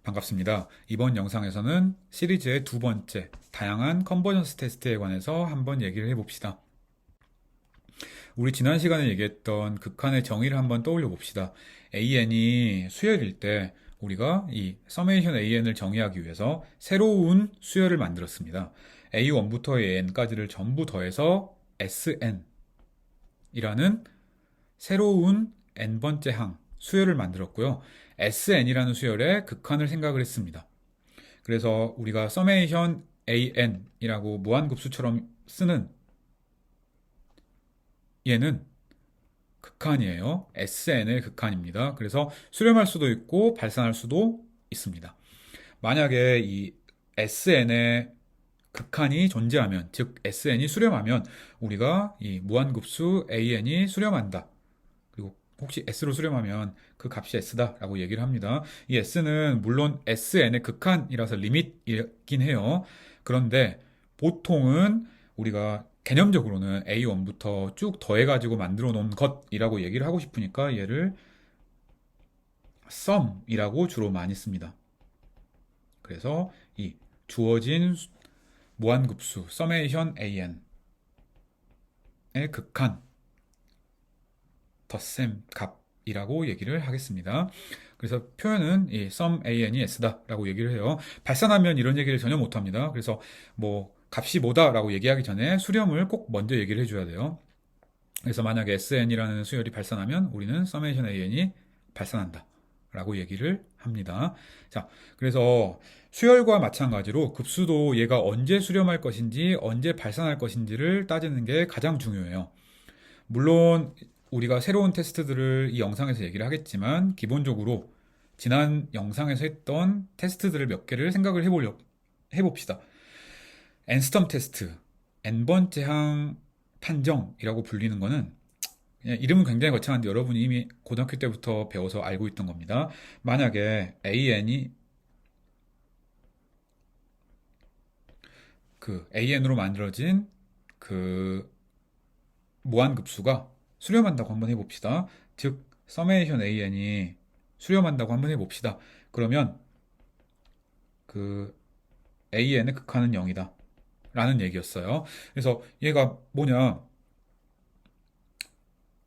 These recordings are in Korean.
반갑습니다. 이번 영상에서는 시리즈의 두 번째, 다양한 컨버전스 테스트에 관해서 한번 얘기를 해봅시다. 우리 지난 시간에 얘기했던 극한의 정의를 한번 떠올려 봅시다. AN이 수열일 때 우리가 이 서메이션 AN을 정의하기 위해서 새로운 수열을 만들었습니다. A1부터 AN까지를 전부 더해서 SN이라는 새로운 n번째 항 수열을 만들었고요. SN이라는 수열의 극한을 생각을 했습니다. 그래서 우리가 서메이션 AN이라고 무한급수처럼 쓰는 얘는 극한이에요. SN의 극한입니다. 그래서 수렴할 수도 있고 발산할 수도 있습니다. 만약에 이 SN의 극한이 존재하면, 즉 SN이 수렴하면 우리가 이 무한급수 AN이 수렴한다. 그리고 혹시 S로 수렴하면 그 값이 S다라고 얘기를 합니다. 이 S는 물론 SN의 극한이라서 리밋이긴 해요. 그런데 보통은 우리가 개념적으로는 A1부터 쭉 더해가지고 만들어 놓은 것이라고 얘기를 하고 싶으니까 얘를 sum이라고 주로 많이 씁니다. 그래서 이 주어진 무한급수 summation AN의 극한 덧셈 값이라고 얘기를 하겠습니다. 그래서 표현은 이 sum an이 s다라고 얘기를 해요. 발산하면 이런 얘기를 전혀 못합니다. 그래서 뭐 값이 뭐다라고 얘기하기 전에 수렴을 꼭 먼저 얘기를 해줘야 돼요. 그래서 만약에 sn이라는 수열이 발산하면 우리는 summation an이 발산한다 라고 얘기를 합니다. 자, 그래서 수열과 마찬가지로 급수도 얘가 언제 수렴할 것인지 언제 발산할 것인지를 따지는 게 가장 중요해요. 물론 우리가 새로운 테스트들을 이 영상에서 얘기를 하겠지만 기본적으로 지난 영상에서 했던 테스트들을 몇 개를 생각을 해봅시다. n스텀 테스트, n번째 항 판정이라고 불리는 거는 그냥 이름은 굉장히 거창한데 여러분이 이미 고등학교 때부터 배워서 알고 있던 겁니다. 만약에 AN이 그 AN으로 만들어진 그 무한급수가 수렴한다고 한번 해봅시다. 즉, 서메이션 AN이 수렴한다고 한번 해봅시다. 그러면 그 AN의 극한은 0이다. 라는 얘기였어요. 그래서 얘가 뭐냐.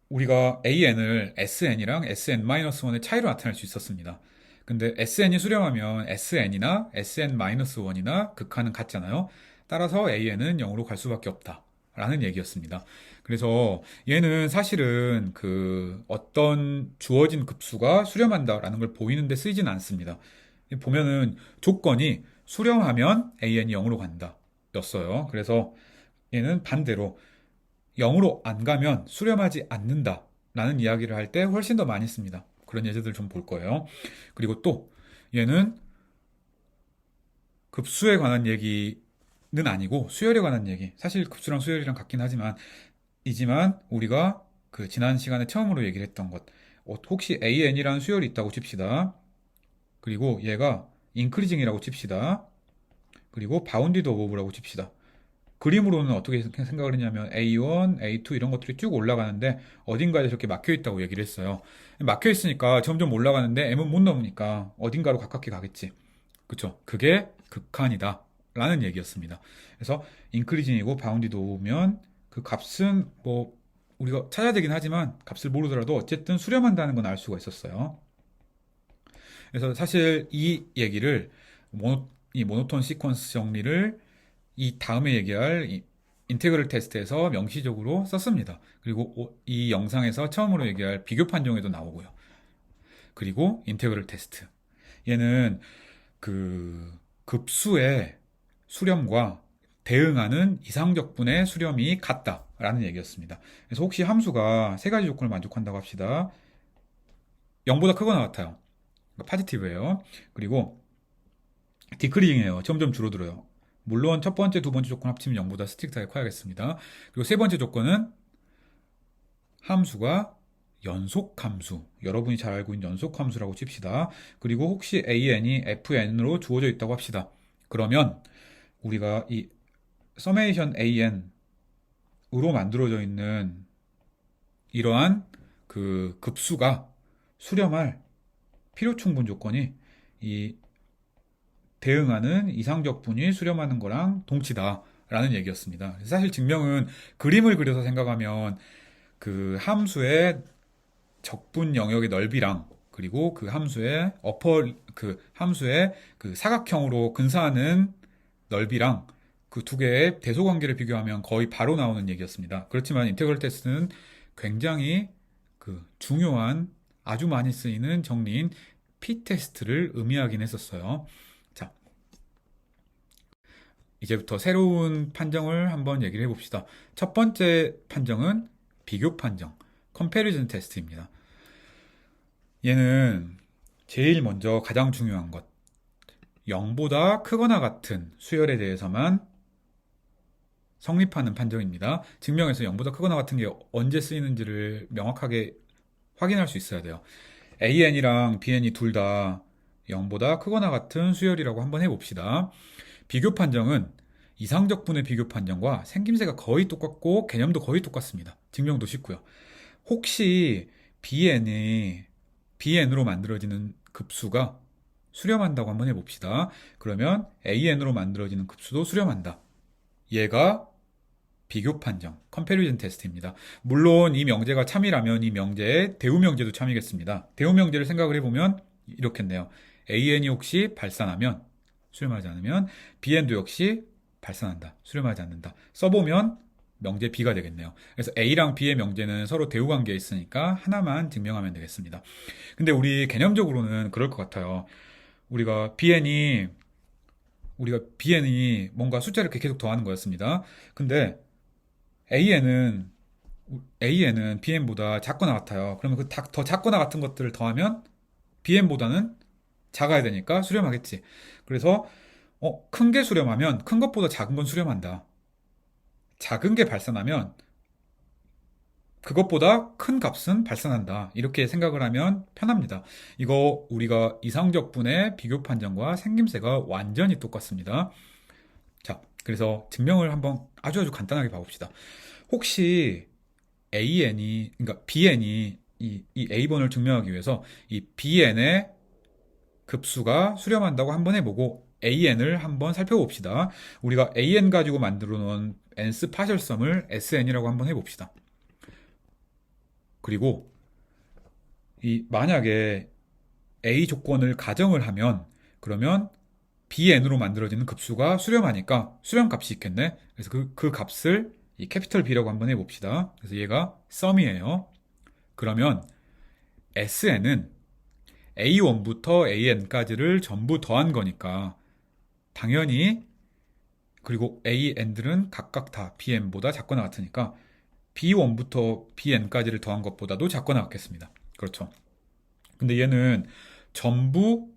우리가 AN을 SN이랑 SN-1의 차이로 나타낼 수 있었습니다. 근데 SN이 수렴하면 SN이나 SN-1이나 극한은 같잖아요. 따라서 AN은 0으로 갈 수밖에 없다. 라는 얘기였습니다. 그래서 얘는 사실은 그 어떤 주어진 급수가 수렴한다라는 걸 보이는데 쓰이진 않습니다. 보면은 조건이 수렴하면 AN이 0으로 간다. 였어요. 그래서 얘는 반대로 0으로 안 가면 수렴하지 않는다. 라는 이야기를 할 때 훨씬 더 많이 씁니다. 그런 예제들 좀 볼 거예요. 그리고 또 얘는 급수에 관한 얘기는 아니고 수열에 관한 얘기. 사실 급수랑 수열이랑 같긴 이지만 우리가 그 지난 시간에 처음으로 얘기를 했던 것. 혹시 AN이라는 수열이 있다고 칩시다. 그리고 얘가 인크리징이라고 칩시다. 그리고 바운디드 오버라고 칩시다. 그림으로는 어떻게 생각을 했냐면 A1, A2 이런 것들이 쭉 올라가는데 어딘가에 저렇게 막혀 있다고 얘기를 했어요. 막혀 있으니까 점점 올라가는데 M은 못 넘으니까 어딘가로 가깝게 가겠지. 그쵸? 그게 극한이다. 라는 얘기였습니다. 그래서 인크리징이고 바운디도 오면 그 값은 뭐 우리가 찾아야 되긴 하지만 값을 모르더라도 어쨌든 수렴한다는 건 알 수가 있었어요. 그래서 사실 이 얘기를 이 모노톤 시퀀스 정리를 이 다음에 얘기할 이 인테그럴 테스트에서 명시적으로 썼습니다. 그리고 이 영상에서 처음으로 얘기할 비교 판정에도 나오고요. 그리고 인테그럴 테스트. 얘는 그 급수의 수렴과 대응하는 이상적분의 수렴이 같다라는 얘기였습니다. 그래서 혹시 함수가 세 가지 조건을 만족한다고 합시다. 0보다 크거나 같아요. 파지티브예요. 그리고 디크리징이에요. 점점 줄어들어요. 물론 첫 번째, 두 번째 조건 합치면 0보다 스트릭트하게 커야겠습니다. 그리고 세 번째 조건은 함수가 연속함수, 여러분이 잘 알고 있는 연속함수라고 칩시다. 그리고 혹시 AN이 FN으로 주어져 있다고 합시다. 그러면 우리가 이 서메이션 AN으로 만들어져 있는 이러한 그 급수가 수렴할 필요 충분 조건이 이 대응하는 이상적분이 수렴하는 거랑 동치다라는 얘기였습니다. 사실 증명은 그림을 그려서 생각하면 그 함수의 적분 영역의 넓이랑 그리고 그 함수의 그 함수의 그 사각형으로 근사하는 넓이랑 그 두 개의 대소 관계를 비교하면 거의 바로 나오는 얘기였습니다. 그렇지만 인테그럴 테스트는 굉장히 그 중요한 아주 많이 쓰이는 정리인 p 테스트를 의미하긴 했었어요. 자, 이제부터 새로운 판정을 한번 얘기를 해봅시다. 첫 번째 판정은 비교 판정, 컴패리즌 테스트입니다. 얘는 제일 먼저 가장 중요한 것, 0보다 크거나 같은 수열에 대해서만 성립하는 판정입니다. 증명에서 0보다 크거나 같은 게 언제 쓰이는지를 명확하게 확인할 수 있어야 돼요. AN이랑 BN이 둘 다 0보다 크거나 같은 수열이라고 한번 해봅시다. 비교 판정은 이상적분의 비교 판정과 생김새가 거의 똑같고 개념도 거의 똑같습니다. 증명도 쉽고요. 혹시 BN으로 만들어지는 급수가 수렴한다고 한번 해봅시다. 그러면 AN으로 만들어지는 급수도 수렴한다. 얘가 비교 판정, 컴패리즌 테스트입니다. 물론 이 명제가 참이라면 이 명제의 대우 명제도 참이겠습니다. 대우 명제를 생각을 해보면 이렇겠네요. AN이 혹시 발산하면 수렴하지 않으면 BN도 역시 발산한다. 수렴하지 않는다. 써보면 명제 B가 되겠네요. 그래서 A랑 B의 명제는 서로 대우 관계에 있으니까 하나만 증명하면 되겠습니다. 근데 우리 개념적으로는 그럴 것 같아요. 우리가 BN이 뭔가 숫자를 이렇게 계속 더하는 거였습니다. 근데 AN은 BN보다 작거나 같아요. 그러면 그 더 작거나 같은 것들을 더하면 BN보다는 작아야 되니까 수렴하겠지. 그래서 큰 게 수렴하면 큰 것보다 작은 건 수렴한다. 작은 게 발산하면 그것보다 큰 값은 발산한다. 이렇게 생각을 하면 편합니다. 이거 우리가 이상적분의 비교 판정과 생김새가 완전히 똑같습니다. 자, 그래서 증명을 한번 아주 간단하게 봐봅시다. 혹시 그러니까 BN이 이 A번을 증명하기 위해서 이 BN의 급수가 수렴한다고 한번 해보고 AN을 한번 살펴봅시다. 우리가 AN 가지고 만들어 놓은 nth 파셜섬을 SN이라고 한번 해봅시다. 그리고 만약에 A 조건을 가정을 하면 그러면 BN으로 만들어지는 급수가 수렴하니까 수렴값이 있겠네. 그래서 그 값을 이 캐피털 B라고 한번 해봅시다. 그래서 얘가 썸이에요. 그러면 SN은 A1부터 AN까지를 전부 더한 거니까 당연히 그리고 AN들은 각각 다 BN보다 작거나 같으니까 B1부터 BN까지를 더한 것보다도 작거나 같겠습니다. 그렇죠. 근데 얘는 전부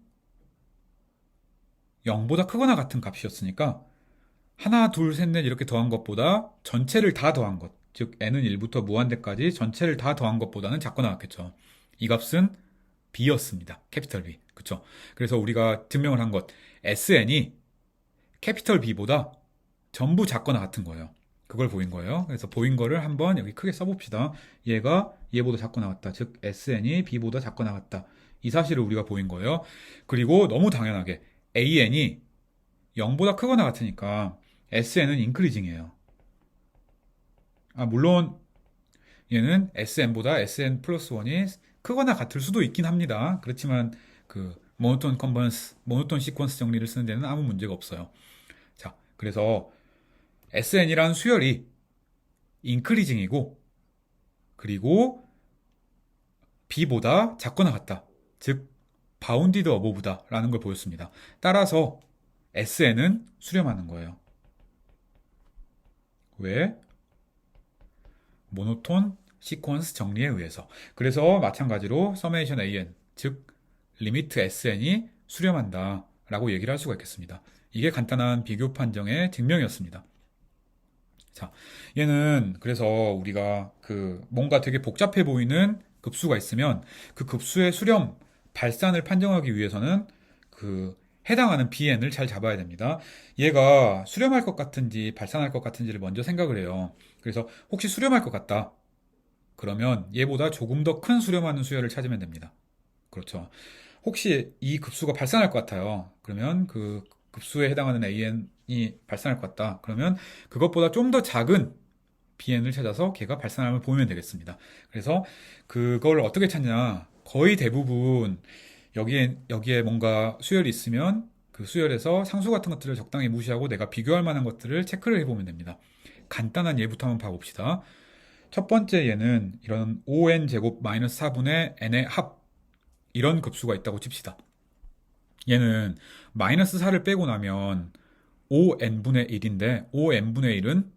0보다 크거나 같은 값이었으니까 하나, 둘, 셋, 넷 이렇게 더한 것보다 전체를 다 더한 것, 즉 n은 1부터 무한대까지 전체를 다 더한 것보다는 작거나 같겠죠. 이 값은 B였습니다. 캐피털 B. 그쵸? 그래서 우리가 증명을 한 것, SN이 캐피털 B보다 전부 작거나 같은 거예요. 그걸 보인 거예요. 그래서 보인 거를 한번 여기 크게 써봅시다. 얘가 얘보다 작거나 같다. 즉 SN이 B보다 작거나 같다. 이 사실을 우리가 보인 거예요. 그리고 너무 당연하게 AN이 0보다 크거나 같으니까 SN은 인크리징이에요. 물론 얘는 SN보다 SN 플러스 1이 크거나 같을 수도 있긴 합니다. 그렇지만 그 모노톤 시퀀스 정리를 쓰는 데는 아무 문제가 없어요. 자, 그래서 SN이란 수열이 인크리징이고 그리고 B보다 작거나 같다. 즉 바운디드 어보브다 라는 걸 보였습니다. 따라서 SN은 수렴하는 거예요. 왜? 모노톤 시퀀스 정리에 의해서. 그래서 마찬가지로 서메이션 AN, 즉 리미트 SN이 수렴한다 라고 얘기를 할 수가 있겠습니다. 이게 간단한 비교 판정의 증명이었습니다. 자, 얘는 그래서 우리가 뭔가 되게 복잡해 보이는 급수가 있으면 그 급수의 수렴, 발산을 판정하기 위해서는 해당하는 BN을 잘 잡아야 됩니다. 얘가 수렴할 것 같은지 발산할 것 같은지를 먼저 생각을 해요. 그래서 혹시 수렴할 것 같다. 그러면 얘보다 조금 더 큰 수렴하는 수열을 찾으면 됩니다. 그렇죠. 혹시 이 급수가 발산할 것 같아요. 그러면 급수에 해당하는 AN이 발산할 것 같다. 그러면 그것보다 좀 더 작은 BN을 찾아서 걔가 발산함을 보면 되겠습니다. 그래서 그걸 어떻게 찾냐? 거의 대부분 여기에 뭔가 수열이 있으면 그 수열에서 상수 같은 것들을 적당히 무시하고 내가 비교할 만한 것들을 체크를 해보면 됩니다. 간단한 예부터 한번 봐봅시다. 첫 번째 예는 이런 5n 제곱 마이너스 4분의 n의 합 이런 급수가 있다고 칩시다. 얘는 마이너스 4를 빼고 나면 5n분의 1인데 5n분의 1은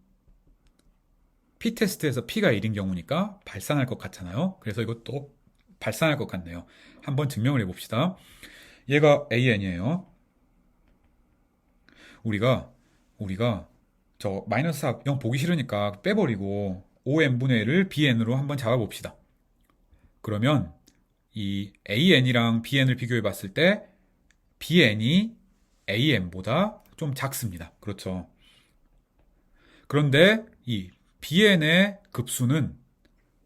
P테스트에서 P가 1인 경우니까 발산할 것 같잖아요. 그래서 이것도 발산할 것 같네요. 한번 증명을 해봅시다. 얘가 AN이에요. 우리가 저 마이너스 4, 0 보기 싫으니까 빼버리고 5n분의 1을 bn으로 한번 잡아봅시다. 그러면 이 an이랑 bn을 비교해 봤을 때 bn이 an보다 좀 작습니다. 그렇죠. 그런데 이 bn의 급수는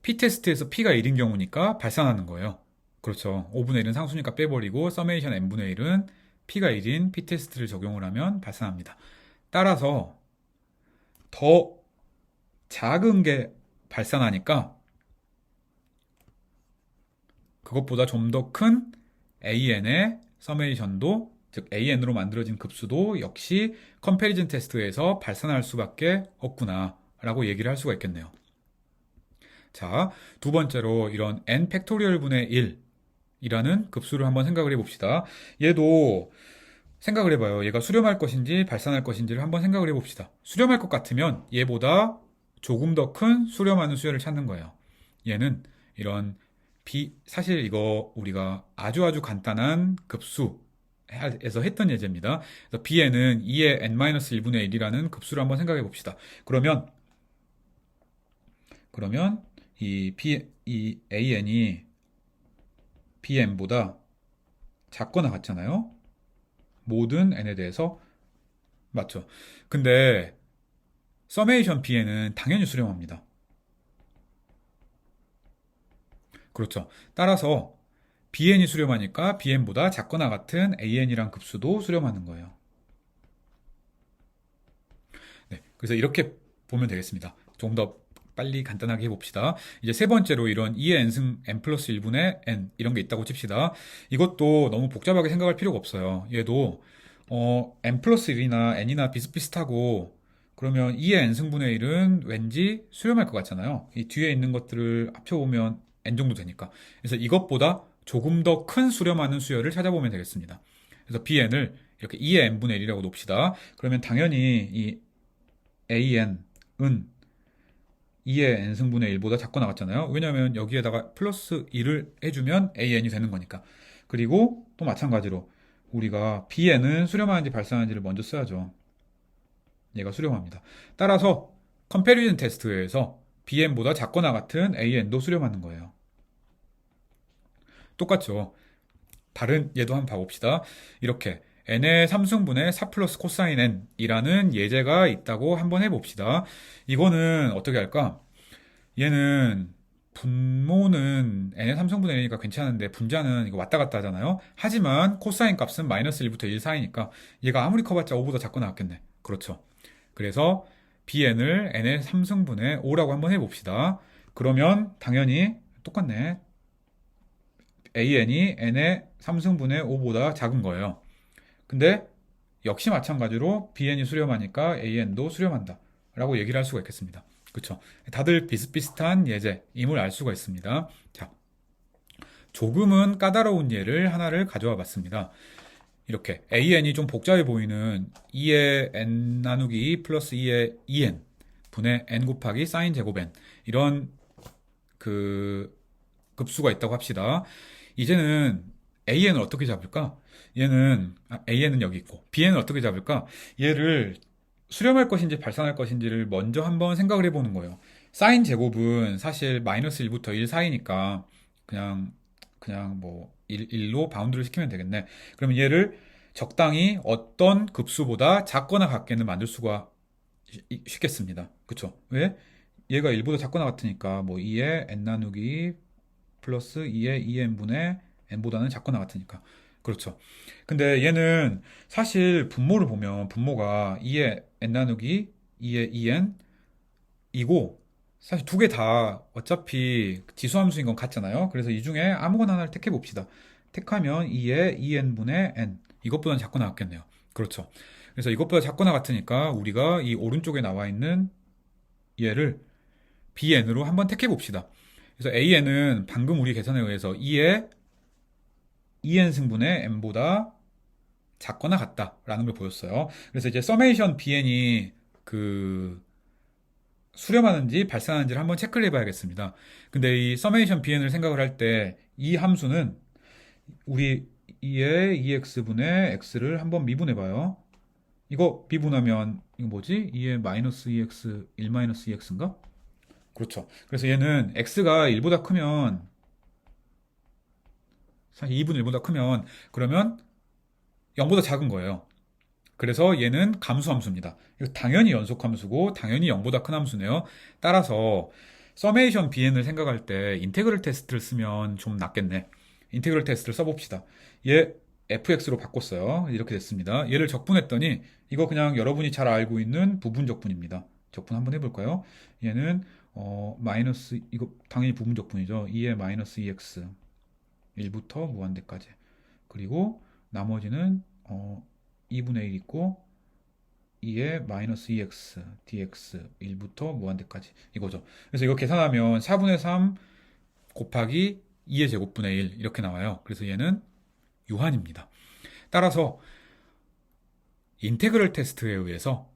p테스트에서 p가 1인 경우니까 발산하는 거예요. 그렇죠. 5분의 1은 상수니까 빼버리고 서메이션 n분의 1은 p가 1인 p테스트를 적용을 하면 발산합니다. 따라서 더 작은 게 발산하니까 그것보다 좀 더 큰 AN의 서메이션도, 즉 AN으로 만들어진 급수도 역시 컴패리즌 테스트에서 발산할 수밖에 없구나 라고 얘기를 할 수가 있겠네요. 자, 두 번째로 이런 n 팩토리얼 분의 1이라는 급수를 한번 생각을 해봅시다. 얘도 생각을 해봐요. 얘가 수렴할 것인지 발산할 것인지를 한번 생각을 해봅시다. 수렴할 것 같으면 얘보다 조금 더 큰 수렴하는 수열을 찾는 거예요. 얘는 이런 사실 이거 우리가 아주 간단한 급수에서 했던 예제입니다. 그래서 bn은 2의 n-1분의 1이라는 급수를 한번 생각해 봅시다. 그러면 이 an이 bn보다 작거나 같잖아요. 모든 n에 대해서. 맞죠? 근데 서메이션 bn은 당연히 수렴합니다. 그렇죠. 따라서 bn이 수렴하니까 bn보다 작거나 같은 an이란 급수도 수렴하는 거예요. 네, 그래서 이렇게 보면 되겠습니다. 좀 더 빨리 간단하게 해봅시다. 이제 세 번째로 이런 2의 n승 n 플러스 1분의 n 이런 게 있다고 칩시다. 이것도 너무 복잡하게 생각할 필요가 없어요. 얘도 n 플러스 1이나 n이나 비슷비슷하고 그러면 2의 n승분의 1은 왠지 수렴할 것 같잖아요. 이 뒤에 있는 것들을 합쳐보면 n 정도 되니까. 그래서 이것보다 조금 더 큰 수렴하는 수열을 찾아보면 되겠습니다. 그래서 bn을 이렇게 2의 n분의 1이라고 놓읍시다. 그러면 당연히 이 an은 2의 n승분의 1보다 작고 나갔잖아요. 왜냐하면 여기에다가 플러스 1을 해주면 an이 되는 거니까. 그리고 또 마찬가지로 우리가 bn은 수렴하는지 발산하는지를 먼저 써야죠. 얘가 수렴합니다. 따라서 컴패리즌 테스트에서 bn보다 작거나 같은 an도 수렴하는 거예요. 똑같죠. 다른 예도 한번 봐봅시다. 이렇게 n의 3승분의 4 플러스 코사인 n이라는 예제가 있다고 한번 해봅시다. 이거는 어떻게 할까? 얘는 분모는 n의 3승분의 1이니까 괜찮은데 분자는 이거 왔다 갔다 하잖아요. 하지만 코사인 값은 마이너스 1부터 1 사이니까 얘가 아무리 커봤자 5보다 작고 나왔겠네. 그렇죠. 그래서 bn을 n의 3승분의 5라고 한번 해봅시다. 그러면 당연히 똑같네. an이 n의 3승분의 5보다 작은 거예요. 근데 역시 마찬가지로 bn이 수렴하니까 an도 수렴한다 라고 얘기를 할 수가 있겠습니다. 그렇죠? 다들 비슷비슷한 예제임을 알 수가 있습니다. 자, 조금은 까다로운 예를 하나를 가져와 봤습니다. 이렇게 an이 좀 복잡해 보이는 2의 n 나누기 2 플러스 2의 2n 분의 n 곱하기 사인 제곱 n 이런 그 급수가 있다고 합시다. 이제는 an을 어떻게 잡을까? an은 여기 있고 bn은 어떻게 잡을까? 얘를 수렴할 것인지 발산할 것인지를 먼저 한번 생각을 해보는 거예요. 사인 제곱은 사실 마이너스 1부터 1 사이니까 그냥 뭐 1로 바운드를 시키면 되겠네. 그러면 얘를 적당히 어떤 급수보다 작거나 같게는 만들 수가 쉽겠습니다. 그쵸? 왜? 얘가 1보다 작거나 같으니까 뭐 2의 n 나누기 플러스 2의 2n분의 n보다는 작거나 같으니까. 그렇죠. 근데 얘는 사실 분모를 보면 분모가 2의 n 나누기 2의 2n 이고 사실 두 개 다 어차피 지수함수인 건 같잖아요. 그래서 이 중에 아무거나 하나를 택해 봅시다. 택하면 2의 2n분의 n 이것보다는 작거나 같겠네요. 그렇죠. 그래서 이것보다 작거나 같으니까 우리가 이 오른쪽에 나와 있는 얘를 bn으로 한번 택해 봅시다. 그래서 an은 방금 우리 계산에 의해서 2의 2n 승분의 n보다 작거나 같다라는 걸 보였어요. 그래서 이제 서메이션 bn이 그 수렴하는지 발산하는지를 한번 체크를 해봐야겠습니다. 근데 이 서메이션 bn을 생각을 할 때 이 함수는 우리 2의 2x분의 x를 한번 미분해봐요. 이거 미분하면 이거 뭐지? 2의 마이너스 2x 1 마이너스 2x인가? 그렇죠. 그래서 얘는 x가 1보다 크면 사실 2분의 1보다 크면 그러면 0보다 작은 거예요. 그래서 얘는 감수함수입니다. 이거 당연히 연속함수고 당연히 0보다 큰 함수네요. 따라서 서메이션 bn을 생각할 때 인테그럴 테스트를 쓰면 좀 낫겠네. 인테그럴 테스트를 써봅시다. 얘 fx로 바꿨어요. 이렇게 됐습니다. 얘를 적분했더니 이거 그냥 여러분이 잘 알고 있는 부분 적분입니다. 적분 한번 해볼까요? 얘는 마이너스 이거 당연히 부분 적분이죠. 2의 마이너스 2x 1부터 무한대까지. 그리고 나머지는 2분의 1 있고 2의 마이너스 2x dx 1부터 무한대까지 이거죠. 그래서 이거 계산하면 4분의 3 곱하기 2의 제곱분의 1 이렇게 나와요. 그래서 얘는 유한입니다. 따라서 인테그럴 테스트에 의해서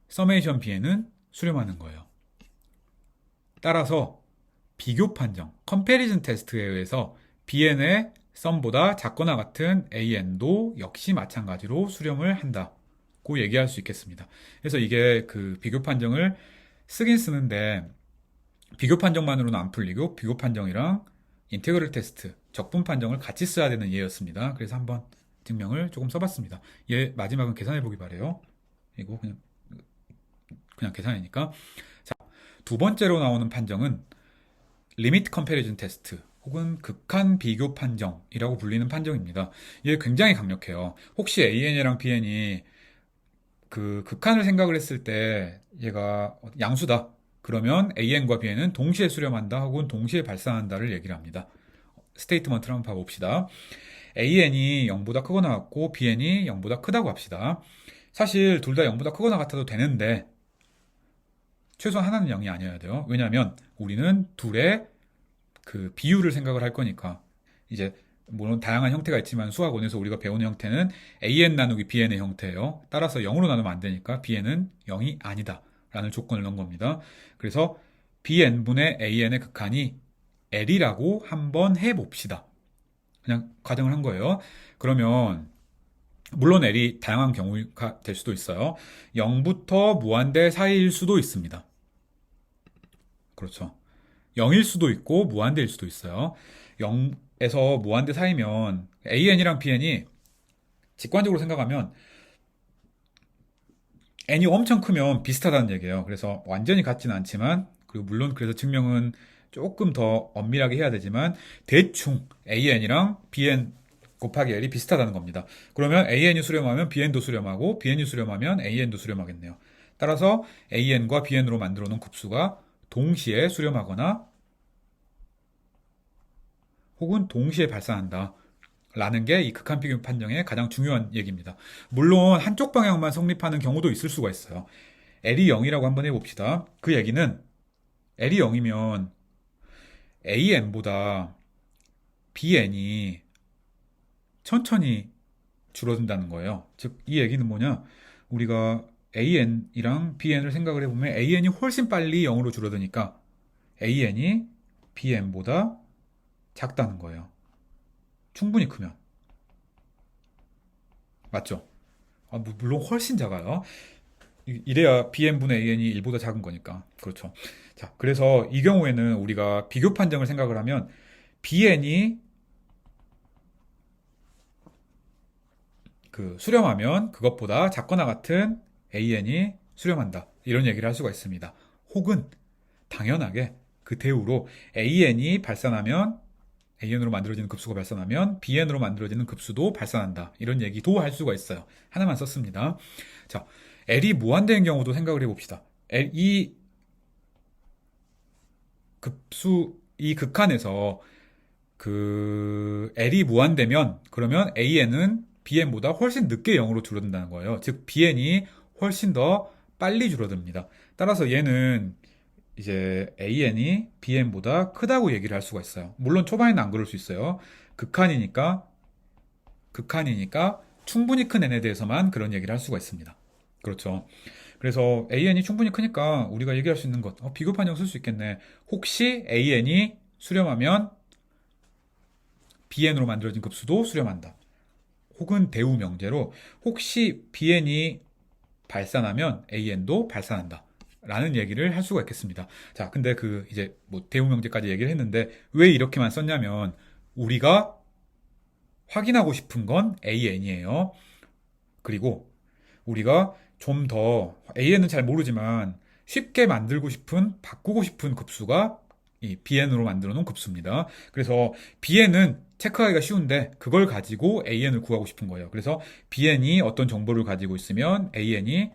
서메이션 bn은 수렴하는 거예요. 따라서 비교 판정, 컴패리즌 테스트에 의해서 bn의 썸보다 작거나 같은 an도 역시 마찬가지로 수렴을 한다고 얘기할 수 있겠습니다. 그래서 이게 그 비교 판정을 쓰긴 쓰는데 비교 판정만으로는 안 풀리고 비교 판정이랑 인테그럴 테스트, 적분 판정을 같이 써야 되는 예였습니다. 그래서 한번 증명을 조금 써봤습니다. 얘 마지막은 계산해 보기 바래요. 이거 그냥 계산이니까. 자, 두 번째로 나오는 판정은 리미트 컴패리즌 테스트 혹은 극한 비교 판정이라고 불리는 판정입니다. 얘 굉장히 강력해요. 혹시 AN이랑 BN이 그 극한을 생각을 했을 때 얘가 양수다. 그러면 AN과 BN은 동시에 수렴한다 혹은 동시에 발산한다를 얘기를 합니다. 스테이트먼트를 한번 봐봅시다. AN이 0보다 크거나 같고 BN이 0보다 크다고 합시다. 사실 둘 다 0보다 크거나 같아도 되는데 최소한 하나는 0이 아니어야 돼요. 왜냐하면 우리는 둘의 그 비율을 생각을 할 거니까 이제 물론 다양한 형태가 있지만 수학원에서 우리가 배우는 형태는 AN 나누기 BN의 형태예요. 따라서 0으로 나누면 안 되니까 BN은 0이 아니다 라는 조건을 넣은 겁니다. 그래서 BN분의 AN의 극한이 L이라고 한번 해봅시다. 그냥 가정을 한 거예요. 그러면 물론 L이 다양한 경우가 될 수도 있어요. 0부터 무한대 사이일 수도 있습니다. 그렇죠. 0일 수도 있고 무한대일 수도 있어요. 0에서 무한대 사이면 AN이랑 BN이 직관적으로 생각하면 n이 엄청 크면 비슷하다는 얘기예요. 그래서 완전히 같지는 않지만 그리고 물론 그래서 증명은 조금 더 엄밀하게 해야 되지만 대충 AN이랑 BN 곱하기 L이 비슷하다는 겁니다. 그러면 AN이 수렴하면 BN도 수렴하고 BN이 수렴하면 AN도 수렴하겠네요. 따라서 AN과 BN으로 만들어 놓은 급수가 동시에 수렴하거나 혹은 동시에 발산한다. 라는 게 이 극한 비교 판정의 가장 중요한 얘기입니다. 물론 한쪽 방향만 성립하는 경우도 있을 수가 있어요. L이 0이라고 한번 해봅시다. 그 얘기는 L이 0이면 AN보다 BN이 천천히 줄어든다는 거예요. 즉, 이 얘기는 뭐냐? 우리가 AN이랑 BN을 생각을 해보면 AN이 훨씬 빨리 0으로 줄어드니까 AN이 BN보다 작다는 거예요. 충분히 크면. 맞죠? 물론 훨씬 작아요. 이래야 BN분의 AN이 1보다 작은 거니까. 그렇죠. 자, 그래서 이 경우에는 우리가 비교 판정을 생각을 하면 BN이 그 수렴하면 그것보다 작거나 같은 AN이 수렴한다. 이런 얘기를 할 수가 있습니다. 혹은 당연하게 그 대우로 AN이 발산하면 AN으로 만들어지는 급수가 발산하면 BN으로 만들어지는 급수도 발산한다. 이런 얘기도 할 수가 있어요. 하나만 썼습니다. 자, L이 무한대인 경우도 생각을 해봅시다. 이 급수, 이 극한에서 그 L이 무한대면 그러면 AN은 BN보다 훨씬 늦게 0으로 줄어든다는 거예요. 즉 BN이 훨씬 더 빨리 줄어듭니다. 따라서 얘는 이제 AN이 BN보다 크다고 얘기를 할 수가 있어요. 물론 초반에는 안 그럴 수 있어요. 극한이니까 충분히 큰 n에 대해서만 그런 얘기를 할 수가 있습니다. 그렇죠. 그래서 AN이 충분히 크니까 우리가 얘기할 수 있는 것, 비교판정 쓸 수 있겠네. 혹시 AN이 수렴하면 BN으로 만들어진 급수도 수렴한다. 혹은 대우 명제로 혹시 BN이 발산하면 AN도 발산한다. 라는 얘기를 할 수가 있겠습니다. 자, 근데 이제 대우 명제까지 얘기를 했는데 왜 이렇게만 썼냐면 우리가 확인하고 싶은 건 AN이에요. 그리고 우리가 좀 더 AN은 잘 모르지만 쉽게 바꾸고 싶은 급수가 이 BN으로 만들어 놓은 급수입니다. 그래서 BN은 체크하기가 쉬운데 그걸 가지고 AN을 구하고 싶은 거예요. 그래서 BN이 어떤 정보를 가지고 있으면 AN이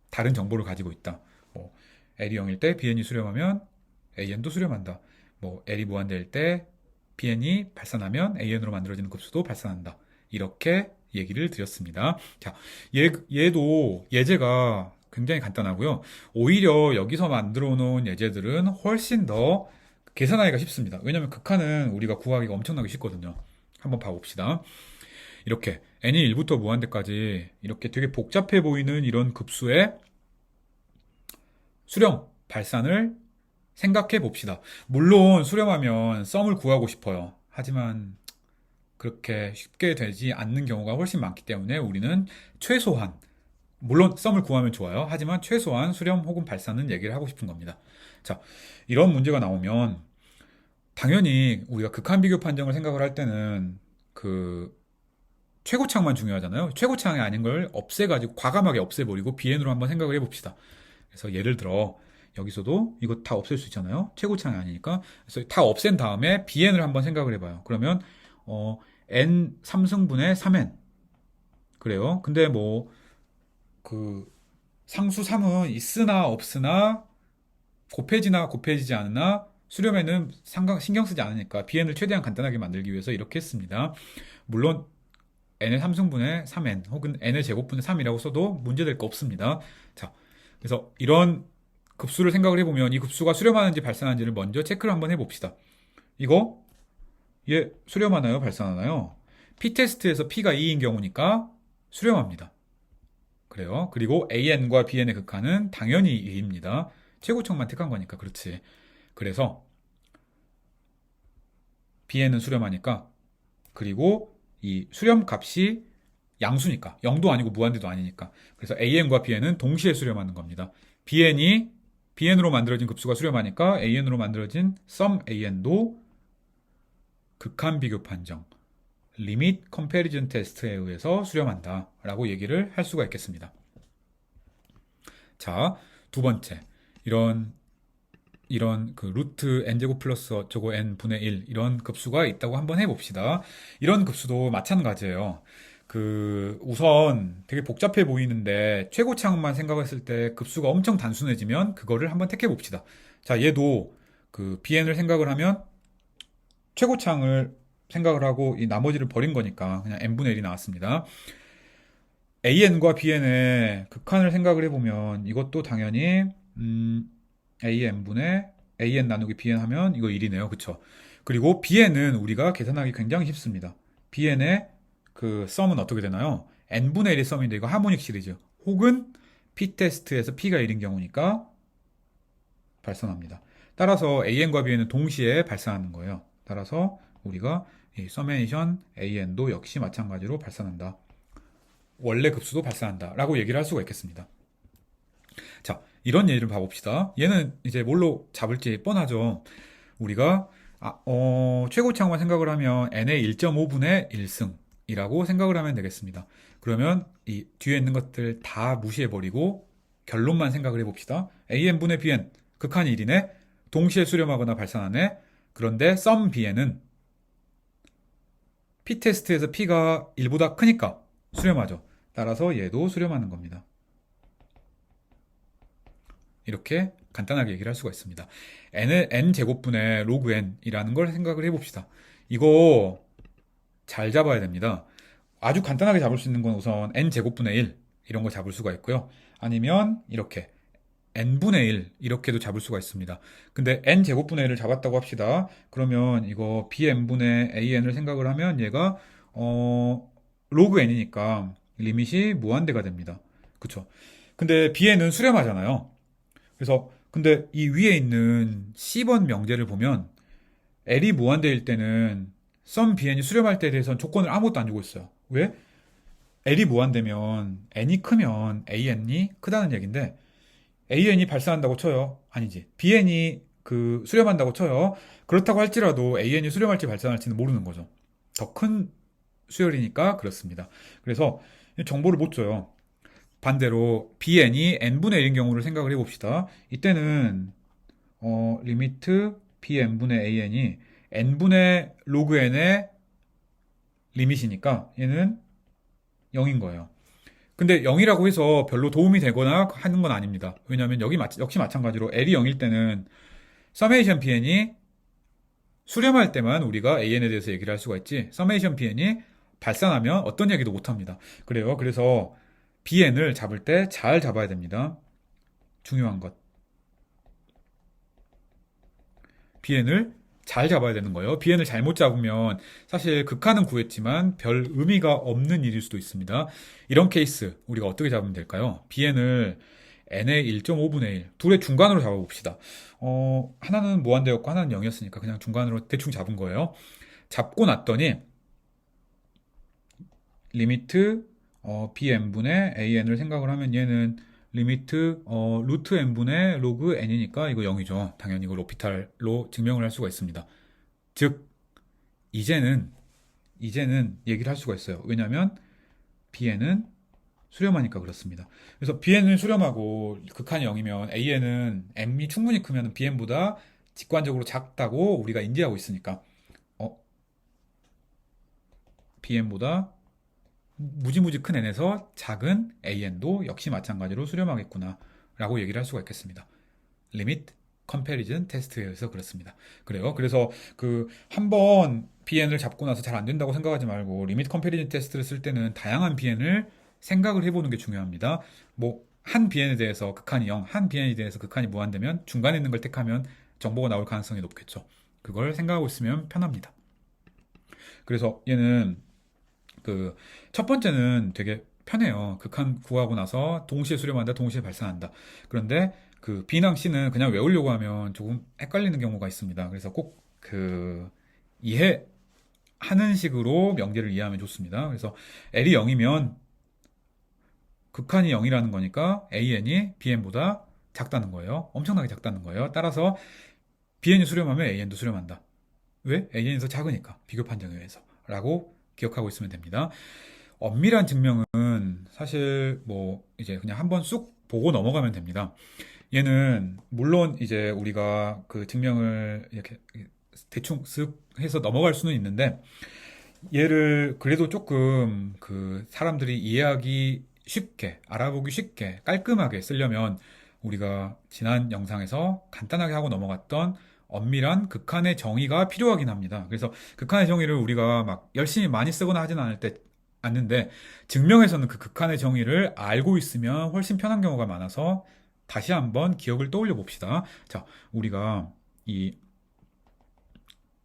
다른 정보를 가지고 있다. L이 0일 때 BN이 수렴하면 AN도 수렴한다. L이 무한대일 때 BN이 발산하면 AN으로 만들어지는 급수도 발산한다. 이렇게 얘기를 드렸습니다. 자, 얘도 예제가 굉장히 간단하고요. 오히려 여기서 만들어 놓은 예제들은 훨씬 더 계산하기가 쉽습니다. 왜냐하면 극한은 우리가 구하기가 엄청나게 쉽거든요. 한번 봐봅시다. 이렇게 n이 1부터 무한대까지 이렇게 되게 복잡해 보이는 이런 급수의 수렴, 발산을 생각해 봅시다. 물론 수렴하면 썸을 구하고 싶어요. 하지만 그렇게 쉽게 되지 않는 경우가 훨씬 많기 때문에 우리는 최소한, 물론 썸을 구하면 좋아요. 하지만 최소한 수렴 혹은 발산은 얘기를 하고 싶은 겁니다. 자, 이런 문제가 나오면 당연히 우리가 극한 비교 판정을 생각을 할 때는 최고창만 중요하잖아요. 최고창이 아닌 걸 없애가지고 과감하게 없애버리고 BN으로 한번 생각을 해봅시다. 그래서 예를 들어 여기서도 이거 다 없앨 수 있잖아요. 최고창이 아니니까. 그래서 다 없앤 다음에 BN을 한번 생각을 해봐요. 그러면 n 3승분의 3n 그래요. 근데 상수 3은 있으나 없으나 곱해지나 곱해지지 않으나 수렴에는 신경 쓰지 않으니까 BN을 최대한 간단하게 만들기 위해서 이렇게 했습니다. 물론 n의 3승분의 3n 혹은 n의 제곱분의 3이라고 써도 문제될 거 없습니다. 자, 그래서 이런 급수를 생각을 해보면 이 급수가 수렴하는지 발산하는지를 먼저 체크를 한번 해봅시다. 이거 얘 수렴하나요? 발산하나요? P테스트에서 P가 2인 경우니까 수렴합니다. 그래요. 그리고 AN과 BN의 극한은 당연히 2입니다. 최고청만 택한 거니까 그렇지. 그래서 BN은 수렴하니까 그리고 이 수렴 값이 양수니까 0도 아니고 무한대도 아니니까 그래서 AN과 BN은 동시에 수렴하는 겁니다. BN으로 만들어진 급수가 수렴하니까 AN으로 만들어진 sum AN도 극한 비교 판정 리밋 컴패리즌 테스트에 의해서 수렴한다 라고 얘기를 할 수가 있겠습니다. 자, 두 번째 이런 루트 n제곱 플러스 어쩌고 n분의 1 이런 급수가 있다고 한번 해봅시다. 이런 급수도 마찬가지예요. 우선 되게 복잡해 보이는데 최고창만 생각했을 때 급수가 엄청 단순해지면 그거를 한번 택해 봅시다. 자, 얘도 BN을 생각을 하면 최고창을 생각을 하고 이 나머지를 버린 거니까 그냥 n분의 1이 나왔습니다. AN과 BN의 극한을 생각을 해보면 이것도 당연히 AN 나누기 BN 하면 이거 1이네요. 그쵸? 그리고 BN은 우리가 계산하기 굉장히 쉽습니다. BN의 썸은 어떻게 되나요? n분의 1의 썸인데 이거 하모닉 시리즈 혹은 P테스트에서 P가 1인 경우니까 발산합니다. 따라서 AN과 BN은 동시에 발산하는 거예요. 따라서 우리가 이 서메이션 AN도 역시 마찬가지로 발산한다. 원래 급수도 발산한다 라고 얘기를 할 수가 있겠습니다. 자, 이런 예를 봐봅시다. 얘는 이제 뭘로 잡을지 뻔하죠. 우리가 최고창만 생각을 하면 n의 1.5분의 1승이라고 생각을 하면 되겠습니다. 그러면 이 뒤에 있는 것들 다 무시해버리고 결론만 생각을 해봅시다. AN분의 BN 극한이 1이네. 동시에 수렴하거나 발산하네. 그런데 sum BN은 P 테스트에서 P가 1보다 크니까 수렴하죠. 따라서 얘도 수렴하는 겁니다. 이렇게 간단하게 얘기를 할 수가 있습니다. n을 n제곱분의 로그 n이라는 걸 생각을 해봅시다. 이거 잘 잡아야 됩니다. 아주 간단하게 잡을 수 있는 건 우선 n제곱분의 1 이런 거 잡을 수가 있고요. 아니면 이렇게 n분의 1 이렇게도 잡을 수가 있습니다. 근데 n제곱분의 1을 잡았다고 합시다. 그러면 이거 bn분의 an을 생각을 하면 얘가 로그 n이니까 리밋이 무한대가 됩니다. 그쵸? 근데 bn은 수렴하잖아요. 그래서 근데 이 위에 있는 C번 명제를 보면 L이 무한대일 때는 썸 bn이 수렴할 때에 대해서는 조건을 아무것도 안 주고 있어요. 왜? L이 무한대면 n이 크면 an이 크다는 얘기인데 an이 발산한다고 쳐요. 아니지. bn이 그 수렴한다고 쳐요. 그렇다고 할지라도 an이 수렴할지 발산할지는 모르는 거죠. 더 큰 수열이니까 그렇습니다. 그래서 정보를 못 줘요. 반대로 bn이 n분의 1인 경우를 생각을 해봅시다. 이때는 리미트 bn분의 an이 n분의 로그 n의 리밋이니까 얘는 0인 거예요. 근데 0이라고 해서 별로 도움이 되거나 하는 건 아닙니다. 왜냐하면 여기 역시 마찬가지로 L이 0일 때는 서메이션 bn이 수렴할 때만 우리가 an에 대해서 얘기를 할 수가 있지 서메이션 bn이 발산하면 어떤 얘기도 못 합니다. 그래요. 그래서 bn을 잡을 때 잘 잡아야 됩니다. 중요한 것. bn을 잘 잡아야 되는 거예요. bn을 잘못 잡으면 사실 극한은 구했지만 별 의미가 없는 일일 수도 있습니다. 이런 케이스 우리가 어떻게 잡으면 될까요? bn을 n의 1.5분의 1, 둘의 중간으로 잡아봅시다. 하나는 무한대였고 하나는 0이었으니까 그냥 중간으로 대충 잡은 거예요. 잡고 났더니 리미트 bn분의 an을 생각을 하면 얘는 리미트 루트 n분의 로그 n이니까 이거 0이죠. 당연히 이걸 로피탈로 증명을 할 수가 있습니다. 즉 이제는 얘기를 할 수가 있어요. 왜냐하면 bn은 수렴하니까 그렇습니다. 그래서 bn을 수렴하고 극한이 0이면 an은 m이 충분히 크면 bn보다 직관적으로 작다고 우리가 인지하고 있으니까 bn보다 무지무지 큰 n에서 작은 an도 역시 마찬가지로 수렴하겠구나 라고 얘기를 할 수가 있겠습니다. 리밋 컴패리즌 테스트에서 그렇습니다. 그래요. 그래서 그 한번 bn을 잡고 나서 잘 안 된다고 생각하지 말고 리밋 컴패리즌 테스트를 쓸 때는 다양한 bn을 생각을 해보는 게 중요합니다. 뭐 한 bn에 대해서 극한이 0, 한 bn에 대해서 극한이 무한되면 중간에 있는 걸 택하면 정보가 나올 가능성이 높겠죠. 그걸 생각하고 있으면 편합니다. 그래서 얘는 그 첫 번째는 되게 편해요. 극한 구하고 나서 동시에 수렴한다, 동시에 발산한다. 그런데 그 B랑 C는 그냥 외우려고 하면 조금 헷갈리는 경우가 있습니다. 그래서 꼭 그 이해하는 식으로 명제를 이해하면 좋습니다. 그래서 L이 0이면 극한이 0이라는 거니까 AN이 BN보다 작다는 거예요. 엄청나게 작다는 거예요. 따라서 BN이 수렴하면 AN도 수렴한다. 왜? AN이 더 작으니까. 비교 판정에 의해서. 라고 기억하고 있으면 됩니다. 엄밀한 증명은 사실 뭐 이제 그냥 한번 쑥 보고 넘어가면 됩니다. 얘는 물론 이제 우리가 그 증명을 이렇게 대충 쓱 해서 넘어갈 수는 있는데 얘를 그래도 조금 그 사람들이 이해하기 쉽게, 알아보기 쉽게, 깔끔하게 쓰려면 우리가 지난 영상에서 간단하게 하고 넘어갔던 엄밀한 극한의 정의가 필요하긴 합니다. 그래서 극한의 정의를 우리가 막 열심히 많이 쓰거나 하진 않는데 증명에서는 그 극한의 정의를 알고 있으면 훨씬 편한 경우가 많아서 다시 한번 기억을 떠올려 봅시다. 자, 우리가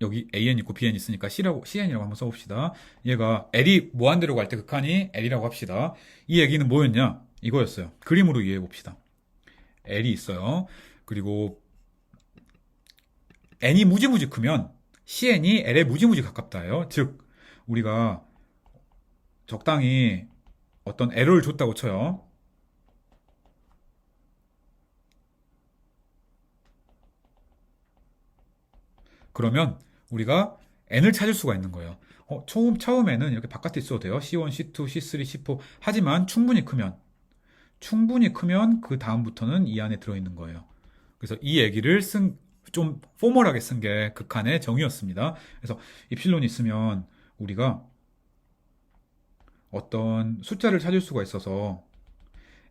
여기 AN 있고 BN 있으니까 CN이라고 한번 써봅시다. 얘가 L이 무한대로 갈 때 극한이 L이라고 합시다. 이 얘기는 뭐였냐? 이거였어요. 그림으로 이해해 봅시다. L이 있어요. 그리고 N이 무지무지 크면 CN이 L에 무지무지 가깝다예요. 즉 우리가 적당히 어떤 에러를 줬다고 쳐요. 그러면 우리가 n을 찾을 수가 있는 거예요. 처음에는 이렇게 바깥에 있어도 돼요. C1, C2, C3, C4. 하지만 충분히 크면 그 다음부터는 이 안에 들어있는 거예요. 그래서 이 얘기를 좀 포멀하게 쓴 게 극한의 정의였습니다. 그래서 입실론이 있으면 우리가 어떤 숫자를 찾을 수가 있어서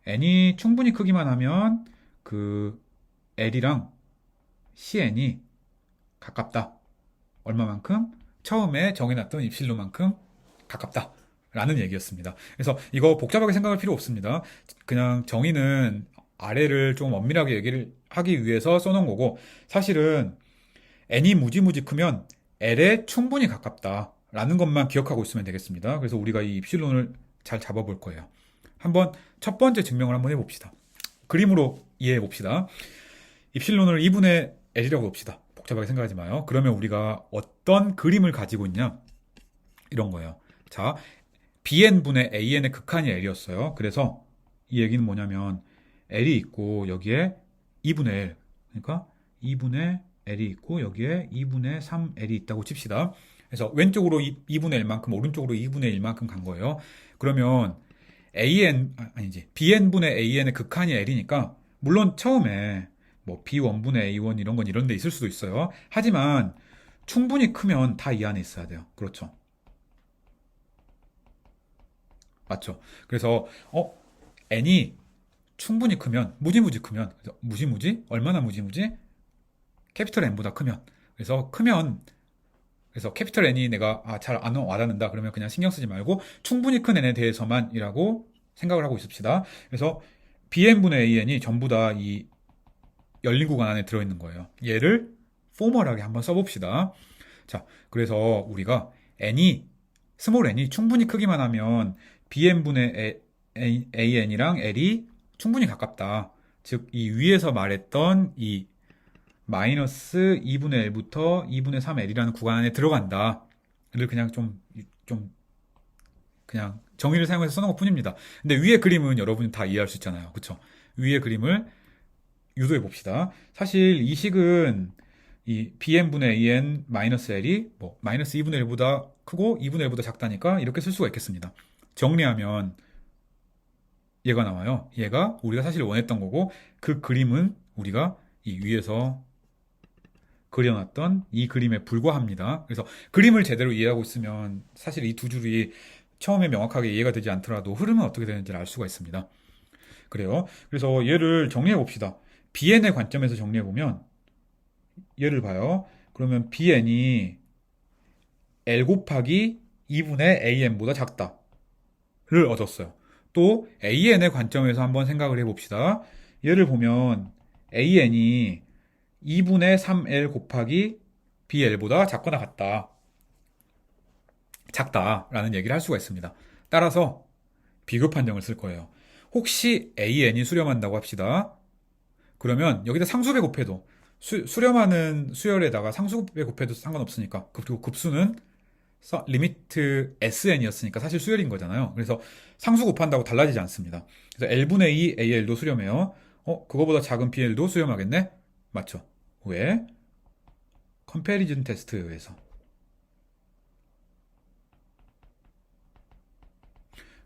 n이 충분히 크기만 하면 그 l이랑 cn이 가깝다. 얼마만큼? 처음에 정해놨던 입실로만큼 가깝다. 라는 얘기였습니다. 그래서 이거 복잡하게 생각할 필요 없습니다. 그냥 정의는 아래를 좀 엄밀하게 얘기를 하기 위해서 써놓은 거고, 사실은 n이 무지무지 크면 l에 충분히 가깝다. 라는 것만 기억하고 있으면 되겠습니다. 그래서 우리가 이 입실론을 잘 잡아볼 거예요. 한번 첫 번째 증명을 한번 해봅시다. 그림으로 이해해 봅시다. 입실론을 2분의 l이라고 봅시다. 복잡하게 생각하지 마요. 그러면 우리가 어떤 그림을 가지고 있냐? 이런 거예요. 자, bn분의 an의 극한이 l이었어요. 그래서 이 얘기는 뭐냐면 l이 있고 여기에 2분의 l, 그러니까 2분의 l이 있고 여기에 2분의 3l이 있다고 칩시다. 그래서 왼쪽으로 2분의 1만큼, 오른쪽으로 2분의 1만큼 간 거예요. 그러면 아니지, bn분의 an의 극한이 l이니까 물론 처음에 뭐 b1분의 a1 이런 건 이런 데 있을 수도 있어요. 하지만 충분히 크면 다 이 안에 있어야 돼요. 그렇죠. 맞죠? 그래서 n이 충분히 크면, 무지무지 크면, 그래서 무지무지? 얼마나 무지무지? 캐피털 n보다 크면. 그래서 크면, 그래서 캐피털 n이 내가 잘 안 와닿는다 그러면 그냥 신경 쓰지 말고 충분히 큰 n에 대해서만이라고 생각을 하고 있읍시다. 그래서 bn분의 an이 전부 다 이 열린 구간 안에 들어있는 거예요. 얘를 포멀하게 한번 써봅시다. 자, 그래서 우리가 n이 스몰 n이 충분히 크기만 하면 bn분의 an이랑 l이 충분히 가깝다. 즉, 이 위에서 말했던 이 마이너스 2분의 1부터 2분의 3l이라는 구간 안에 들어간다. 를 그냥 좀, 그냥 정의를 사용해서 써놓은 것 뿐입니다. 근데 위의 그림은 여러분이 다 이해할 수 있잖아요. 그쵸? 위의 그림을 유도해 봅시다. 사실 이 식은 이 bn분의 an 마이너스 l이 뭐 마이너스 2분의 1보다 크고 2분의 1보다 작다니까 이렇게 쓸 수가 있겠습니다. 정리하면 얘가 나와요. 얘가 우리가 사실 원했던 거고 그 그림은 우리가 이 위에서 그려놨던 이 그림에 불과합니다. 그래서 그림을 제대로 이해하고 있으면 사실 이 두 줄이 처음에 명확하게 이해가 되지 않더라도 흐름은 어떻게 되는지를 알 수가 있습니다. 그래요. 그래서 얘를 정리해 봅시다. bn의 관점에서 정리해 보면 얘를 봐요. 그러면 bn이 l 곱하기 2분의 an보다 작다를 얻었어요. 또 an의 관점에서 한번 생각을 해봅시다. 얘를 보면 an이 2분의 3l 곱하기 bl보다 작거나 같다. 작다라는 얘기를 할 수가 있습니다. 따라서 비교 판정을 쓸 거예요. 혹시 an이 수렴한다고 합시다. 그러면 여기다 상수배 곱해도 수렴하는 수열에다가 상수배 곱해도 상관없으니까 그리고 급수는 리미트 sn이었으니까 사실 수열인 거잖아요. 그래서 상수 곱한다고 달라지지 않습니다. 그래서 l분의 2 al도 수렴해요. 그거보다 작은 bl도 수렴하겠네? 맞죠? 왜? 컴패리즌 테스트에 의해서.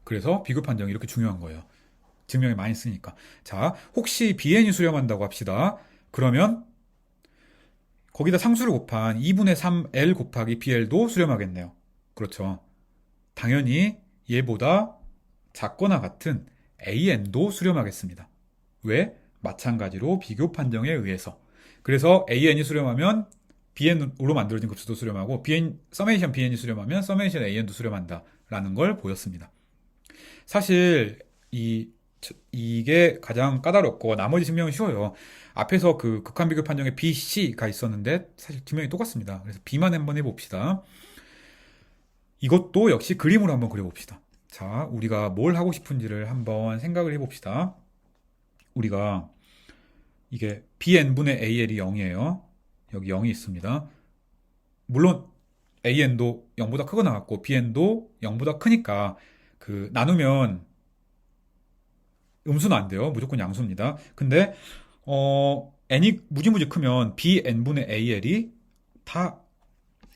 그래서 비교 판정이 이렇게 중요한 거예요. 증명이 많이 쓰니까. 자, 혹시 bn이 수렴한다고 합시다. 그러면 거기다 상수를 곱한 2분의 3l 곱하기 bl도 수렴하겠네요. 그렇죠. 당연히 얘보다 작거나 같은 an도 수렴하겠습니다. 왜? 마찬가지로 비교 판정에 의해서. 그래서 an이 수렴하면 bn으로 만들어진 급수도 수렴하고 서메이션 bn이 수렴하면 서메이션 an도 수렴한다 라는 걸 보였습니다. 사실 이게 가장 까다롭고 나머지 증명은 쉬워요. 앞에서 그 극한 비교 판정에 B, C가 있었는데 사실 증명이 똑같습니다. 그래서 B만 한번 해봅시다. 이것도 역시 그림으로 한번 그려봅시다. 자, 우리가 뭘 하고 싶은지를 한번 생각을 해봅시다. 우리가 이게 bn분의 al이 0이에요. 여기 0이 있습니다. 물론 an도 0보다 크고 나왔고 bn도 0보다 크니까 그 나누면 음수는 안 돼요. 무조건 양수입니다. 근데 n이 무지무지 크면 bn분의 al이 다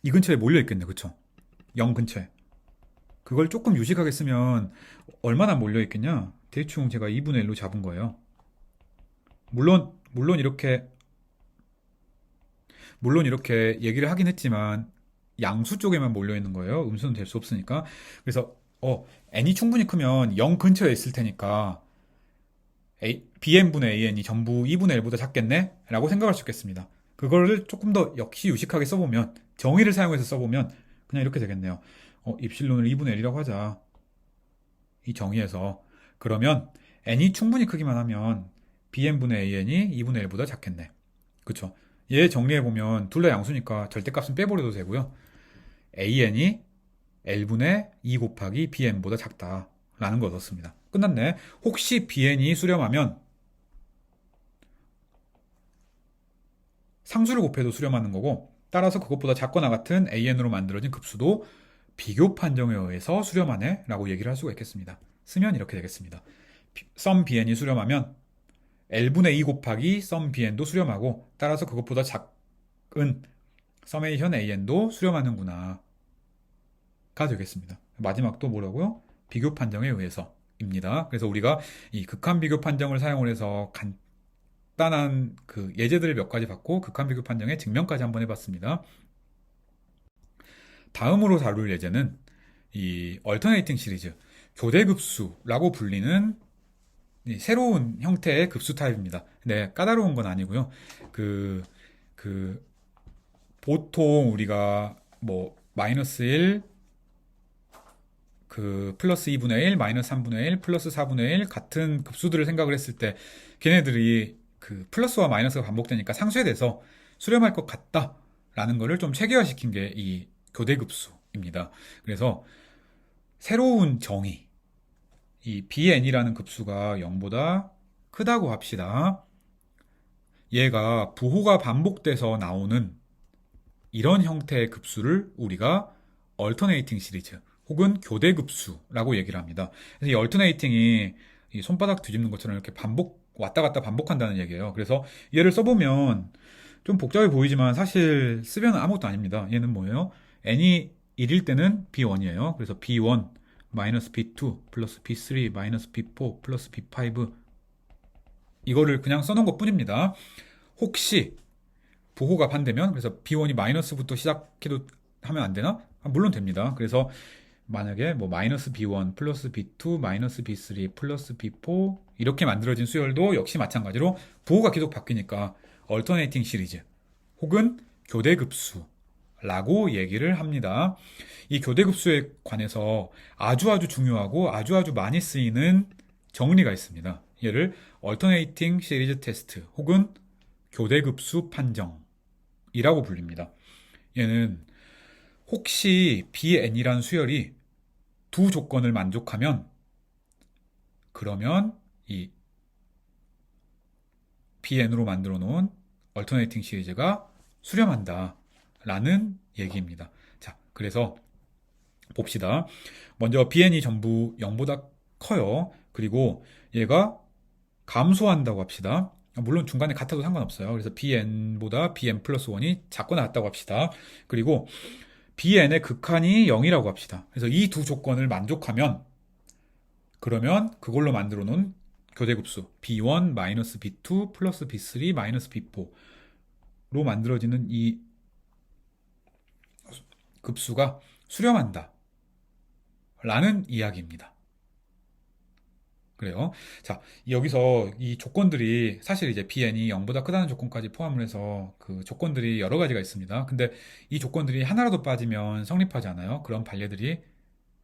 이 근처에 몰려 있겠네. 그쵸? 0 근처에. 그걸 조금 유식하게 쓰면 얼마나 몰려 있겠냐? 대충 제가 2분의 1로 잡은 거예요. 물론 이렇게 얘기를 하긴 했지만 양수 쪽에만 몰려 있는 거예요. 음수는 될 수 없으니까. 그래서 n이 충분히 크면 0 근처에 있을 테니까 bn분의 an이 전부 2분의 1보다 작겠네? 라고 생각할 수 있겠습니다. 그거를 조금 더 역시 유식하게 써보면, 정의를 사용해서 써보면 그냥 이렇게 되겠네요. 입실론을 2분의 1이라고 하자. 이 정의에서. 그러면 n이 충분히 크기만 하면 bn분의 an이 2분의 1보다 작겠네. 그쵸? 얘 정리해보면 둘 다 양수니까 절대값은 빼버려도 되고요. an이 l분의 2 곱하기 bn보다 작다라는 걸 얻었습니다. 끝났네. 혹시 bn이 수렴하면 상수를 곱해도 수렴하는 거고, 따라서 그것보다 작거나 같은 an으로 만들어진 급수도 비교 판정에 의해서 수렴하네 라고 얘기를 할 수가 있겠습니다. 쓰면 이렇게 되겠습니다. sum bn이 수렴하면 l분의 2 곱하기 sum bn도 수렴하고, 따라서 그것보다 작은 summation an도 수렴하는구나 가 되겠습니다. 마지막도 뭐라고요? 비교 판정에 의해서입니다. 그래서 우리가 이 극한 비교 판정을 사용을 해서 간단한 그 예제들을 몇 가지 봤고, 극한 비교 판정의 증명까지 한번 해봤습니다. 다음으로 다룰 예제는 이 얼터네이팅 시리즈, 교대급수라고 불리는 이 새로운 형태의 급수 타입입니다. 네, 까다로운 건 아니고요. 그, 그, 보통 우리가 뭐, 마이너스 1, 플러스 2분의 1, 마이너스 3분의 1, 플러스 4분의 1 같은 급수들을 생각을 했을 때 걔네들이 그 플러스와 마이너스가 반복되니까 상수에 대해서 수렴할 것 같다라는 거를 좀 체계화시킨 게 이 교대급수입니다. 그래서 새로운 정의, 이 bn이라는 급수가 0보다 크다고 합시다. 얘가 부호가 반복돼서 나오는 이런 형태의 급수를 우리가 얼터네이팅 시리즈 혹은 교대급수라고 얘기를 합니다. 그래서 이 얼터네이팅이 이 손바닥 뒤집는 것처럼 이렇게 왔다 갔다 반복한다는 얘기예요. 그래서 얘를 써보면 좀 복잡해 보이지만 사실 쓰면 아무것도 아닙니다. 얘는 뭐예요? n이 1일 때는 b1이에요. 그래서 b1 마이너스 b2 플러스 b3 마이너스 b4 플러스 b5 이거를 그냥 써놓은 것 뿐입니다. 혹시 부호가 반대면, 그래서 b1이 마이너스부터 시작해도 하면 안 되나? 물론 됩니다. 그래서 만약에 뭐 마이너스 b1 플러스 b2 마이너스 b3 플러스 b4 이렇게 만들어진 수열도 역시 마찬가지로 부호가 계속 바뀌니까 얼터네이팅 시리즈 혹은 교대급수라고 얘기를 합니다. 이 교대급수에 관해서 아주 중요하고 아주 많이 쓰이는 정리가 있습니다. 얘를 얼터네이팅 시리즈 테스트 혹은 교대급수 판정이라고 불립니다. 얘는 혹시 bn이란 수열이 두 조건을 만족하면 그러면 이 bn으로 만들어 놓은 얼터네이팅 시리즈가 수렴한다 라는 얘기입니다. 자, 그래서 봅시다. 먼저 bn이 전부 0보다 커요. 그리고 얘가 감소한다고 합시다. 물론 중간에 같아도 상관없어요. 그래서 bn보다 bn 플러스 1이 작거나 같다고 합시다. 그리고 bn의 극한이 0이라고 합시다. 그래서 이 두 조건을 만족하면 그러면 그걸로 만들어 놓은 교대급수 b1 마이너스 b2 플러스 b3 마이너스 b4로 만들어지는 이 급수가 수렴한다 라는 이야기입니다. 그래요. 자, 여기서 이 조건들이 사실 이제 bn이 0보다 크다는 조건까지 포함을 해서 그 조건들이 여러 가지가 있습니다. 근데 이 조건들이 하나라도 빠지면 성립하지 않아요. 그런 판례들이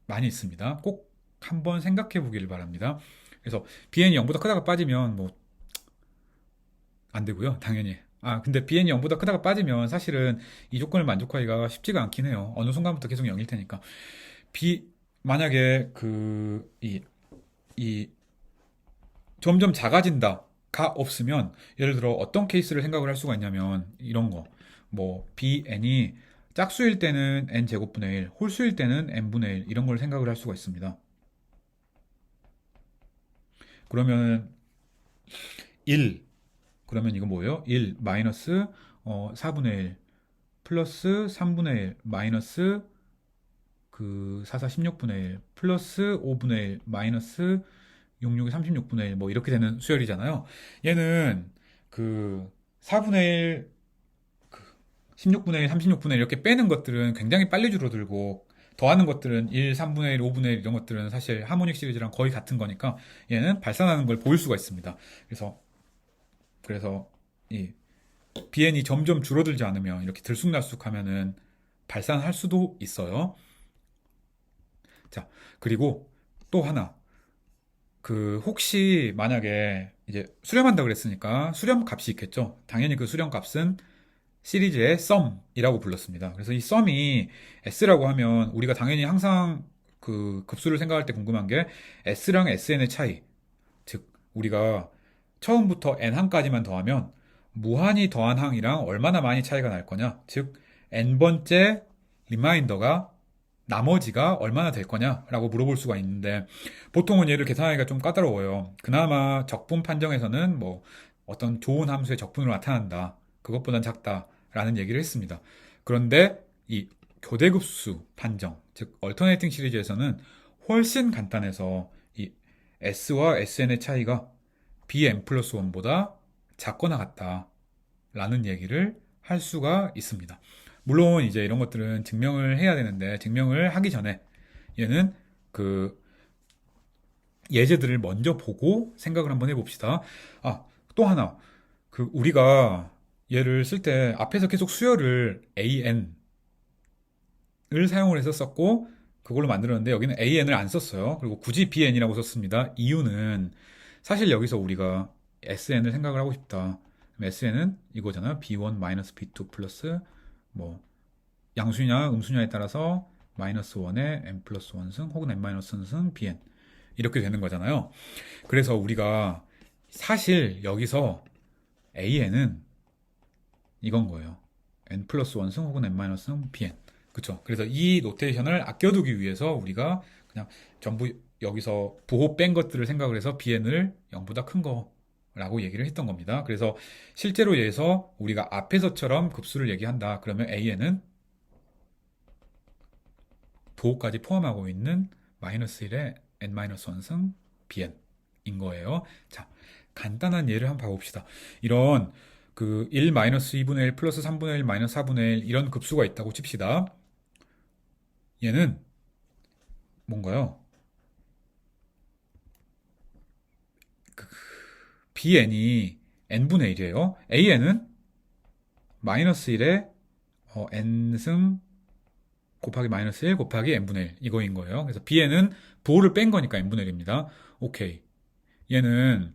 많이 있습니다. 꼭 한번 생각해 보기를 바랍니다. 그래서 bn이 0보다 크다가 빠지면 뭐 안 되고요. 당연히. 근데 bn이 0보다 크다가 빠지면 사실은 이 조건을 만족하기가 쉽지가 않긴 해요. 어느 순간부터 계속 0일 테니까. 만약에 이 점점 작아진다가 없으면 예를 들어 어떤 케이스를 생각을 할 수가 있냐면 이런 거. 뭐 bn이 짝수일 때는 n 제곱분의 1, 홀수일 때는 n분의 1 이런 걸 생각을 할 수가 있습니다. 그러면 1 그러면 이거 뭐예요? 1 마이너스 4분의 1 플러스 3분의 1 마이너스 4, 16분의 1 플러스 5분의 1 마이너스 66이 36분의 1 뭐 이렇게 되는 수열이잖아요. 얘는 4분의 1, 16분의 1, 36분의 1 이렇게 빼는 것들은 굉장히 빨리 줄어들고 더하는 것들은 1, 3분의 1, 5분의 1 이런 것들은 사실 하모닉 시리즈랑 거의 같은 거니까 얘는 발산하는 걸 볼 수가 있습니다. 그래서 이 bn이 점점 줄어들지 않으면 이렇게 들쑥날쑥하면은 발산할 수도 있어요. 자, 그리고 또 하나. 혹시 만약에 이제 수렴한다 그랬으니까 수렴 값이 있겠죠. 당연히 그 수렴 값은 시리즈의 썸이라고 불렀습니다. 그래서 이 썸이 s라고 하면 우리가 당연히 항상 그 급수를 생각할 때 궁금한 게 s랑 sn의 차이. 즉, 우리가 처음부터 n항까지만 더하면 무한히 더한 항이랑 얼마나 많이 차이가 날 거냐. 즉, n번째 리마인더가 나머지가 얼마나 될 거냐라고 물어볼 수가 있는데 보통은 얘를 계산하기가 좀 까다로워요. 그나마 적분 판정에서는 뭐 어떤 좋은 함수의 적분으로 나타난다. 그것보단 작다라는 얘기를 했습니다. 그런데 이 교대급수 판정, 즉 얼터네이팅 시리즈에서는 훨씬 간단해서 이 S와 SN의 차이가 BN 플러스 1보다 작거나 같다라는 얘기를 할 수가 있습니다. 물론 이제 이런 것들은 증명을 해야 되는데 증명을 하기 전에 얘는 그 예제들을 먼저 보고 생각을 한번 해봅시다. 아, 또 하나. 우리가 얘를 쓸 때 앞에서 계속 수열을 AN을 사용을 해서 썼고 그걸로 만들었는데 여기는 AN을 안 썼어요. 그리고 굳이 BN이라고 썼습니다. 이유는 사실 여기서 우리가 SN을 생각을 하고 싶다. SN은 이거잖아요. B1 B2 플러스 뭐 양수냐 음수냐에 따라서 마이너스 1에 n 플러스 1승 혹은 n 마이너스 1승 bn 이렇게 되는 거잖아요. 그래서 우리가 사실 여기서 an은 이건 거예요. n 플러스 1승 혹은 n 마이너스 1승 bn. 그쵸? 그래서 이 노테이션을 아껴두기 위해서 우리가 그냥 전부 여기서 부호 뺀 것들을 생각을 해서 bn을 0보다 큰 거라고 얘기를 했던 겁니다. 그래서 실제로 얘에서 우리가 앞에서처럼 급수를 얘기한다. 그러면 an은 부호까지 포함하고 있는 마이너스 1의 n-1승 bn인 거예요. 자, 간단한 예를 한번 봐봅시다. 이런 1-2분의 1 플러스 3분의 1 마이너스 4분의 1 이런 급수가 있다고 칩시다. 얘는 뭔가요? bn이 n분의 1이에요. an은 마이너스 1의 n승 곱하기 마이너스 1 곱하기 n분의 1 이거인 거예요. 그래서 bn은 부호를 뺀 거니까 n분의 1입니다. 오케이. 얘는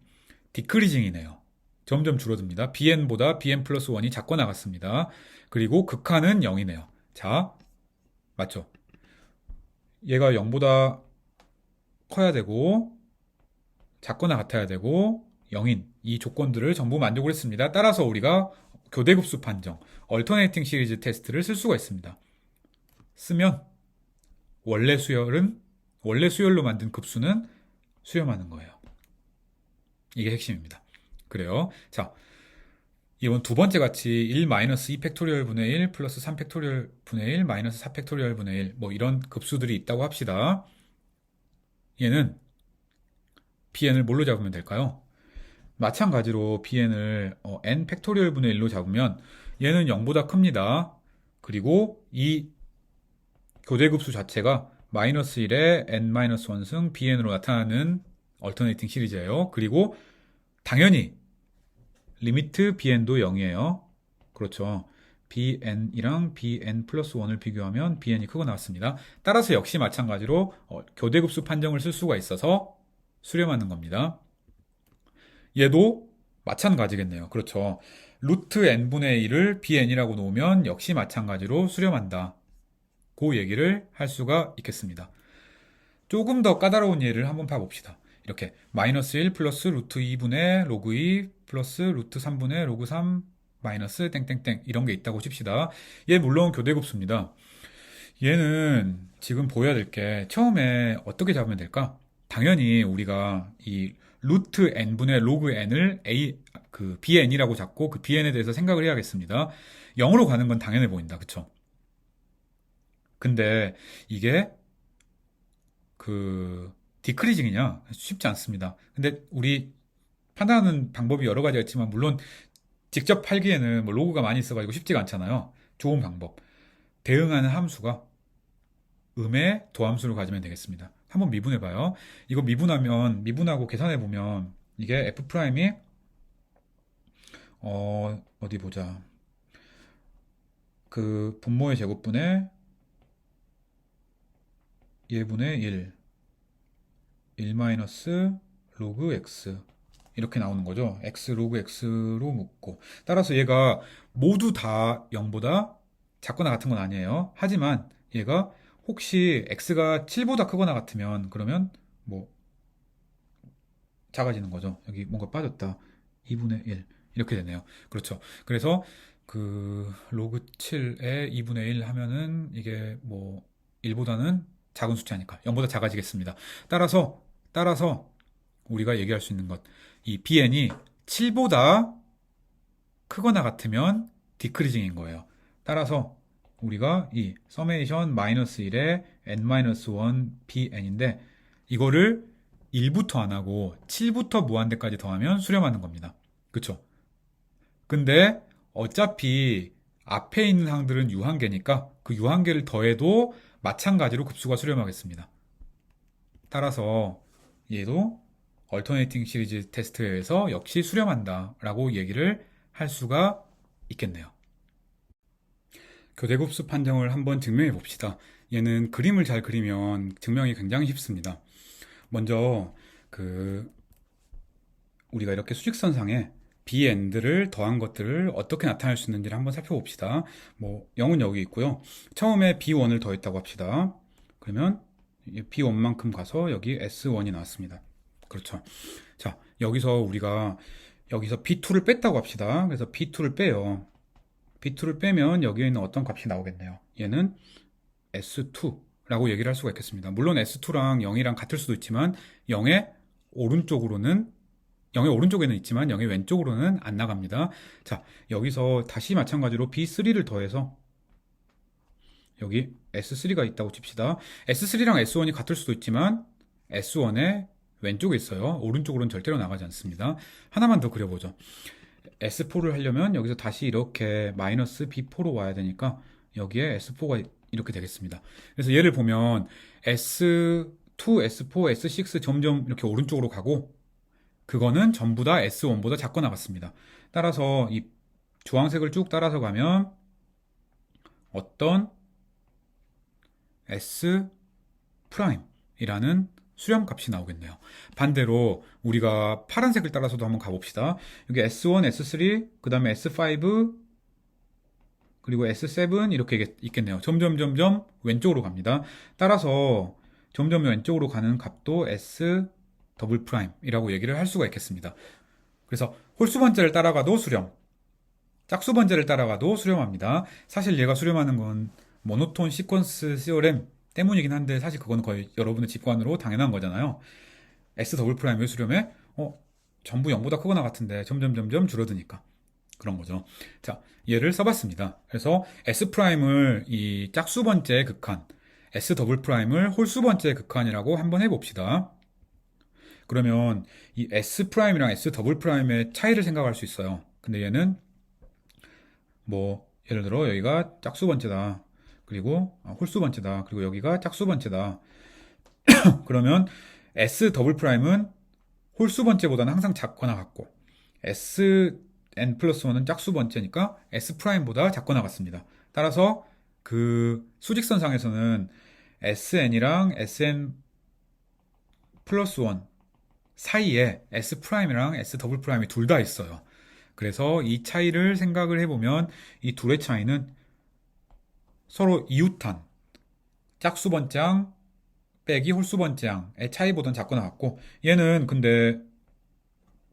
디크리징이네요. 점점 줄어듭니다. bn보다 bn 플러스 1이 작고 나갔습니다. 그리고 극한은 0이네요. 자, 맞죠? 얘가 0보다 커야 되고 작거나 같아야 되고 0인 이 조건들을 전부 만족을 했습니다. 따라서 우리가 교대급수 판정, 얼터네이팅 시리즈 테스트를 쓸 수가 있습니다. 쓰면 원래 수열로 만든 급수는 수렴하는 거예요. 이게 핵심입니다. 그래요. 자, 이번 두 번째 같이 1-2 팩토리얼 분의 1 플러스 3 팩토리얼 분의 1 마이너스 4 팩토리얼 분의 1 뭐 이런 급수들이 있다고 합시다. 얘는 bn을 뭘로 잡으면 될까요? 마찬가지로 bn을 n 팩토리얼 분의 1로 잡으면 얘는 0보다 큽니다. 그리고 이 교대급수 자체가 마이너스 1에 n-1승 bn으로 나타나는 얼터네이팅 시리즈예요. 그리고 당연히 리미트 bn도 0이에요. 그렇죠. bn이랑 bn 플러스 1을 비교하면 bn이 크고 나왔습니다. 따라서 역시 마찬가지로 교대급수 판정을 쓸 수가 있어서 수렴하는 겁니다. 얘도 마찬가지겠네요. 그렇죠. 루트 n분의 1을 bn이라고 놓으면 역시 마찬가지로 수렴한다. 그 얘기를 할 수가 있겠습니다. 조금 더 까다로운 예를 한번 봐봅시다. 이렇게 마이너스 1 플러스 루트 2분의 로그 2 플러스 루트 3분의 로그 3 마이너스 땡땡땡 이런 게 있다고 칩시다. 얘 물론 교대급수입니다. 얘는 지금 보여야 될 게 처음에 어떻게 잡으면 될까? 당연히 우리가 이 루트 n분의 로그 n을 bn이라고 잡고 그 bn에 대해서 생각을 해야겠습니다. 0으로 가는 건 당연해 보인다. 그쵸? 근데 이게 디크리징이냐? 쉽지 않습니다. 근데 우리 판단하는 방법이 여러 가지가 있지만 물론 직접 팔기에는 뭐 로그가 많이 있어가지고 쉽지가 않잖아요. 좋은 방법. 대응하는 함수가 음의 도함수를 가지면 되겠습니다. 한번 미분해봐요. 이거 미분하고 계산해보면 이게 f 프라임이 어디 보자. 그 분모의 제곱분의 예분의 1 마이너스 로그 x 이렇게 나오는 거죠. x 로그 x로 묶고 따라서 얘가 모두 다 0보다 작거나 같은 건 아니에요. 하지만 얘가 혹시 x가 7보다 크거나 같으면 그러면 뭐 작아지는 거죠. 여기 뭔가 빠졌다. 2분의 1 이렇게 되네요. 그렇죠. 그래서 그 로그 7에 2분의 1 하면은 이게 뭐 1보다는 작은 숫자니까 0보다 작아지겠습니다. 따라서 우리가 얘기할 수 있는 것, 이 bn이 7보다 크거나 같으면 디크리징인 거예요. 따라서 우리가 이 서메이션 마이너스 1에 n-1 bn인데 이거를 1부터 안 하고 7부터 무한대까지 더하면 수렴하는 겁니다. 그쵸? 근데 어차피 앞에 있는 항들은 유한계니까 그 유한계를 더해도 마찬가지로 급수가 수렴하겠습니다. 따라서 얘도 얼터네이팅 시리즈 테스트에 의해서 역시 수렴한다 라고 얘기를 할 수가 있겠네요. 교대급수 판정을 한번 증명해 봅시다. 얘는 그림을 잘 그리면 증명이 굉장히 쉽습니다. 먼저 그 우리가 이렇게 수직선상에 bn들을 더한 것들을 어떻게 나타낼 수 있는지를 한번 살펴봅시다. 뭐 0은 여기 있고요. 처음에 b1을 더했다고 합시다. 그러면 b1만큼 가서 여기 s1이 나왔습니다. 그렇죠. 자, 우리가 여기서 b2를 뺐다고 합시다. 그래서 b2를 빼요. b2를 빼면 여기에 있는 어떤 값이 나오겠네요. 얘는 s2라고 얘기를 할 수가 있겠습니다. 물론 s2랑 0이랑 같을 수도 있지만 0의 오른쪽에는 있지만 0의 왼쪽으로는 안 나갑니다. 자, 여기서 다시 마찬가지로 b3를 더해서 여기 s3가 있다고 칩시다. s3랑 s1이 같을 수도 있지만 s1의 왼쪽에 있어요. 오른쪽으로는 절대로 나가지 않습니다. 하나만 더 그려보죠. S4를 하려면 여기서 다시 이렇게 마이너스 B4로 와야 되니까 여기에 S4가 이렇게 되겠습니다. 그래서 얘를 보면 S2, S4, S6 점점 이렇게 오른쪽으로 가고 그거는 전부 다 S1보다 작거나 같습니다. 따라서 이 주황색을 쭉 따라서 가면 어떤 S 프라임이라는 수렴값이 나오겠네요. 반대로 우리가 파란색을 따라서도 한번 가봅시다. 여기 S1, S3, 그 다음에 S5, 그리고 S7 이렇게 있겠네요. 점점 왼쪽으로 갑니다. 따라서 점점 왼쪽으로 가는 값도 S 더블 프라임이라고 얘기를 할 수가 있겠습니다. 그래서 홀수 번째를 따라가도 수렴, 짝수 번째를 따라가도 수렴합니다. 사실 얘가 수렴하는 건 모노톤 시퀀스 시오렘 때문이긴 한데 사실 그건 거의 여러분의 직관으로 당연한 거잖아요. S 더블 프라임 왜 수렴해? 전부 0보다 크거나 같은데 점점 줄어드니까 그런 거죠. 자, 얘를 써봤습니다. 그래서 S 프라임을 이 짝수 번째 극한, S 더블 프라임을 홀수 번째 극한이라고 한번 해봅시다. 그러면 이 S 프라임이랑 S 더블 프라임의 차이를 생각할 수 있어요. 근데 얘는 뭐 예를 들어 여기가 짝수 번째다. 그리고 홀수 번째다. 그리고 여기가 짝수 번째다. 그러면 S 더블 프라임은 홀수 번째보다는 항상 작거나 같고 S n 플러스 1은 짝수 번째니까 S 프라임보다 작거나 같습니다. 따라서 그 수직선상에서는 SN이랑 SN 플러스 1 사이에 S 프라임이랑 S 더블 프라임이 둘 다 있어요. 그래서 이 차이를 생각을 해보면 이 둘의 차이는 서로 이웃한 짝수 번째항 빼기 홀수 번째항의 차이보다는 작거나 같고 얘는 근데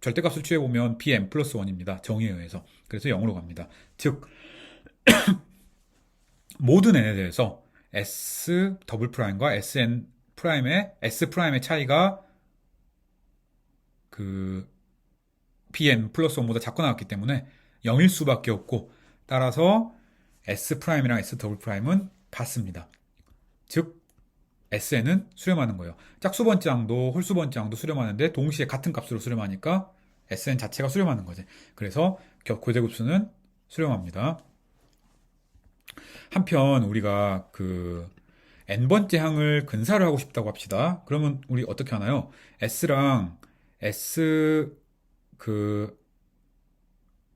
절대값을 취해보면 bm 플러스 1입니다. 정의에 의해서. 그래서 0으로 갑니다. 즉 모든 n에 대해서 s 더블 프라임과 sn 프라임의 s 프라임의 차이가 그 bm 플러스 1보다 작거나 같기 때문에 0일 수밖에 없고 따라서 s 프라임이랑 s 더블 프라임은 같습니다. 즉 SN은 수렴하는 거예요. 짝수 번째항도 홀수 번째항도 수렴하는데 동시에 같은 값으로 수렴하니까 SN 자체가 수렴하는 거지. 그래서 교대급수는 수렴합니다. 한편 우리가 그 n번째 항을 근사를 하고 싶다고 합시다. 그러면 우리 어떻게 하나요? s랑 s 그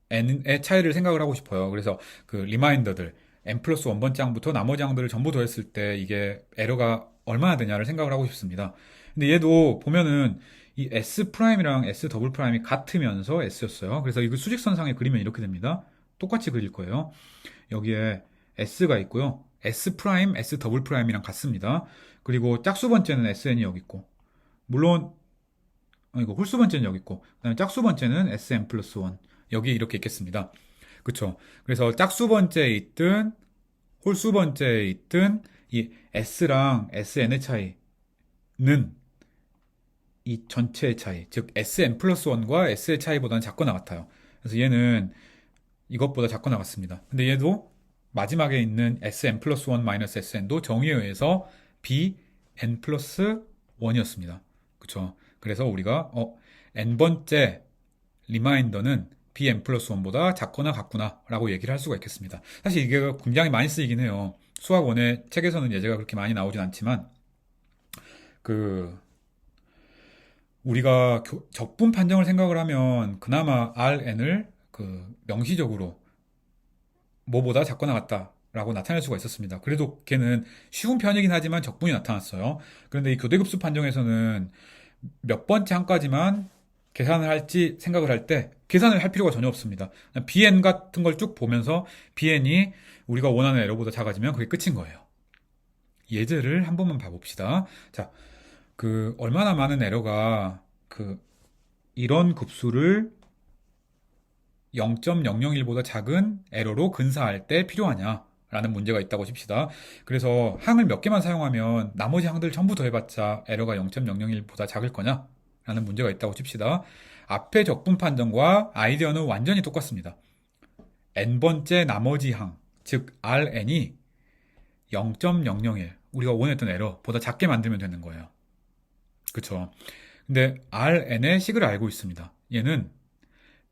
n의 차이를 생각을 하고 싶어요. 그래서 그 리마인더들 n 플러스 1번째 항부터 나머지 항들을 전부 더했을 때 이게 에러가 얼마나 되냐를 생각을 하고 싶습니다. 근데 얘도 보면은 이 s 프라임이랑 s 더블 프라임이 같으면서 s였어요. 그래서 이거 수직선상에 그리면 이렇게 됩니다. 똑같이 그릴 거예요. 여기에 s가 있고요. s 프라임, s 더블 프라임이랑 같습니다. 그리고 짝수 번째는 sn이 여기 있고, 물론 이거 홀수 번째는 여기 있고, 그다음에 짝수 번째는 sn 플러스 1 여기 이렇게 있겠습니다. 그쵸? 그래서 짝수 번째에 있든 홀수 번째에 있든 이 s랑 sn의 차이는 이 전체의 차이, 즉 sn 플러스 1과 s의 차이보다는 작거나 같아요. 그래서 얘는 이것보다 작거나 같습니다. 근데 얘도 마지막에 있는 sn 플러스 1 마이너스 sn도 정의에 의해서 bn 플러스 1이었습니다. 그쵸? 그래서 우리가 n번째 리마인더는 bn 플러스 1보다 작거나 같구나 라고 얘기를 할 수가 있겠습니다. 사실 이게 굉장히 많이 쓰이긴 해요. 수학 원의 책에서는 예제가 그렇게 많이 나오진 않지만 그 우리가 적분 판정을 생각을 하면 그나마 Rn을 그 명시적으로 뭐보다 작거나 같다라고 나타낼 수가 있었습니다. 그래도 걔는 쉬운 편이긴 하지만 적분이 나타났어요. 그런데 이 교대급수 판정에서는 몇 번째 항까지만 계산을 할지 생각을 할 때 계산을 할 필요가 전혀 없습니다. 그냥 bn 같은 걸 쭉 보면서 bn이 우리가 원하는 에러보다 작아지면 그게 끝인 거예요. 예제를 한 번만 봐봅시다. 자, 그 얼마나 많은 에러가 그 이런 급수를 0.001보다 작은 에러로 근사할 때 필요하냐라는 문제가 있다고 칩시다. 그래서 항을 몇 개만 사용하면 나머지 항들 전부 더해봤자 에러가 0.001보다 작을 거냐라는 문제가 있다고 칩시다. 앞의 적분 판정과 아이디어는 완전히 똑같습니다. n번째 나머지 항, 즉 Rn이 0.001, 우리가 원했던 에러보다 작게 만들면 되는 거예요. 그쵸? 근데 Rn의 식을 알고 있습니다. 얘는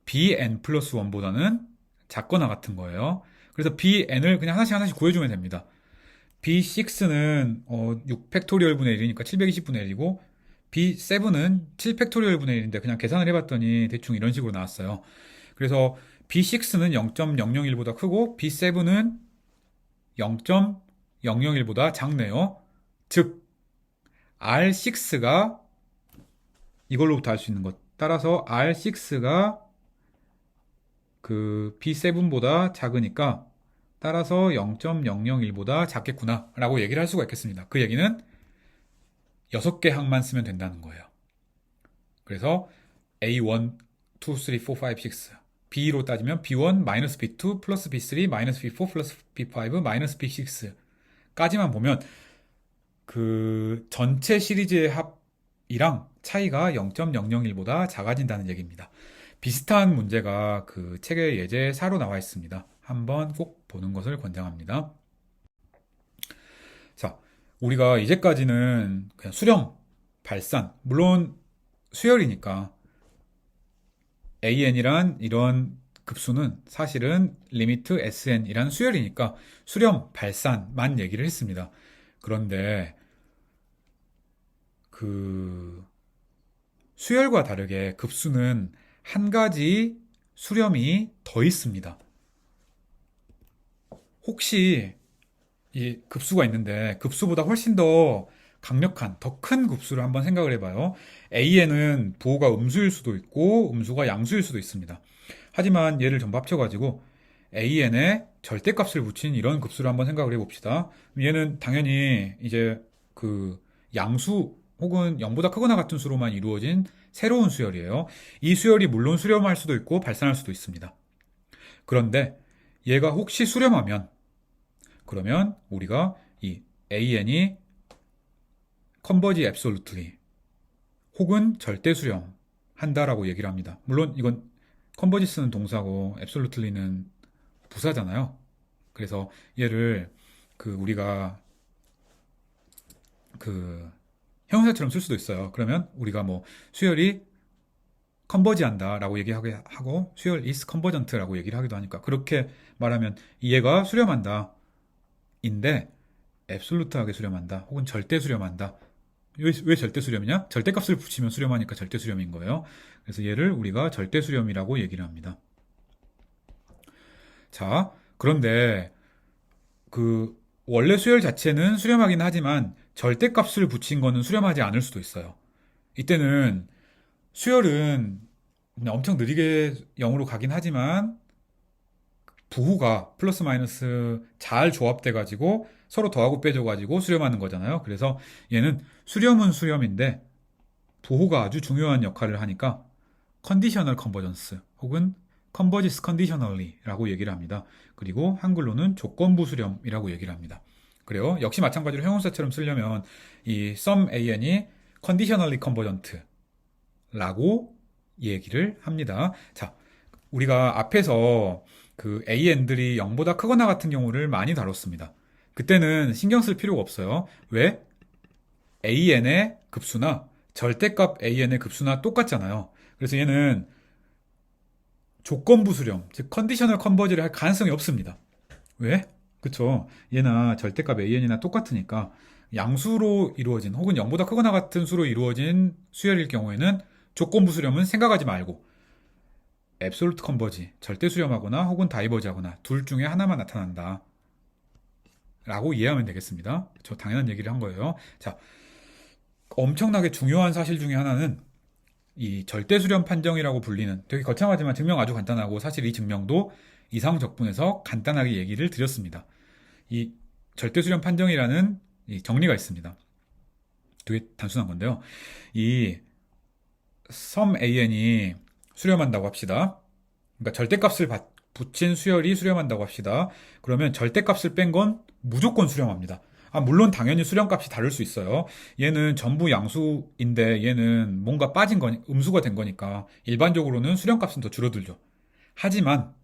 bn 플러스 1보다는 작거나 같은 거예요. 그래서 bn을 그냥 하나씩 하나씩 구해주면 됩니다. b6는 6팩토리얼 분의 1이니까 720분의 1이고 b7은 7팩토리얼 분의 1인데 그냥 계산을 해봤더니 대충 이런 식으로 나왔어요. 그래서 b6는 0.001보다 크고 b7은 0.001보다 작네요. 즉 R6가 이걸로부터 알 수 있는 것. 따라서 R6가 그 B7보다 작으니까 따라서 0.001보다 작겠구나 라고 얘기를 할 수가 있겠습니다. 그 얘기는 6개 항만 쓰면 된다는 거예요. 그래서 A1, 2, 3, 4, 5, 6 B로 따지면 B1, 마이너스 B2, 플러스 B3, 마이너스 B4, 플러스 B5, 마이너스 B6 까지만 보면 그 전체 시리즈의 합이랑 차이가 0.001보다 작아진다는 얘기입니다. 비슷한 문제가 그 책의 예제 4로 나와 있습니다. 한번 꼭 보는 것을 권장합니다. 자, 우리가 이제까지는 그냥 수렴, 발산, 물론 수열이니까 an이란 이런 급수는 사실은 리미트 sn이란 수열이니까 수렴, 발산만 얘기를 했습니다. 그런데 그 수열과 다르게 급수는 한 가지 수렴이 더 있습니다. 혹시 이 급수가 있는데 급수보다 훨씬 더 강력한, 더 큰 급수를 한번 생각을 해봐요. A에는 부호가 음수일 수도 있고 음수가 양수일 수도 있습니다. 하지만 얘를 전부 합쳐가지고 AN에 절대값을 붙인 이런 급수를 한번 생각을 해봅시다. 얘는 당연히 이제 그 양수 혹은 0보다 크거나 같은 수로만 이루어진 새로운 수열이에요. 이 수열이 물론 수렴할 수도 있고 발산할 수도 있습니다. 그런데 얘가 혹시 수렴하면 그러면 우리가 이 AN이 converge absolutely 혹은 절대 수렴 한다라고 얘기를 합니다. 물론 이건 converge는 동사고 absolutely는 부사잖아요. 그래서 얘를 그 우리가 그 형용사처럼 쓸 수도 있어요. 그러면 우리가 뭐 수열이 컨버지 한다라고 얘기하고 수열 is convergent라고 얘기를 하기도 하니까 그렇게 말하면 얘가 수렴한다 인데 앱솔루트하게 수렴한다. 혹은 절대 수렴한다. 왜 절대 수렴이냐? 절대값을 붙이면 수렴하니까 절대 수렴인 거예요. 그래서 얘를 우리가 절대 수렴이라고 얘기를 합니다. 자, 그런데 그 원래 수열 자체는 수렴하긴 하지만 절대값을 붙인 거는 수렴하지 않을 수도 있어요. 이때는 수열은 그냥 엄청 느리게 0으로 가긴 하지만 부호가 플러스 마이너스 잘 조합돼 가지고 서로 더하고 빼줘 가지고 수렴하는 거잖아요. 그래서 얘는 수렴은 수렴인데 부호가 아주 중요한 역할을 하니까 컨디셔널 컨버전스 혹은 컨버지스 컨디셔널리라고 얘기를 합니다. 그리고 한글로는 조건부 수렴이라고 얘기를 합니다. 그래요. 역시 마찬가지로 형용사처럼 쓰려면 이 sum an이 conditionally convergent라고 얘기를 합니다. 자, 우리가 앞에서 그 an들이 0보다 크거나 같은 경우를 많이 다뤘습니다. 그때는 신경 쓸 필요가 없어요. 왜? an의 급수나 절대값 an의 급수나 똑같잖아요. 그래서 얘는 조건부 수렴, 즉 컨디셔널 컨버지를 할 가능성이 없습니다. 왜? 그쵸. 얘나 절대값 an이나 똑같으니까 양수로 이루어진 혹은 0보다 크거나 같은 수로 이루어진 수열일 경우에는 조건부 수렴은 생각하지 말고 앱솔루트 컨버지, 절대 수렴하거나 혹은 다이버지하거나 둘 중에 하나만 나타난다. 라고 이해하면 되겠습니다. 저 당연한 얘기를 한 거예요. 자, 엄청나게 중요한 사실 중에 하나는 이 절대 수렴 판정이라고 불리는 되게 거창하지만 증명 아주 간단하고 사실 이 증명도 이상 적분에서 간단하게 얘기를 드렸습니다. 이 절대 수렴 판정이라는 이 정리가 있습니다. 되게 단순한 건데요. 이 sum an이 수렴한다고 합시다. 그러니까 절대값을 붙인 수열이 수렴한다고 합시다. 그러면 절대값을 뺀 건 무조건 수렴합니다. 물론 당연히 수렴값이 다를 수 있어요. 얘는 전부 양수인데 얘는 뭔가 빠진 거니, 음수가 된 거니까 일반적으로는 수렴값은 더 줄어들죠. 하지만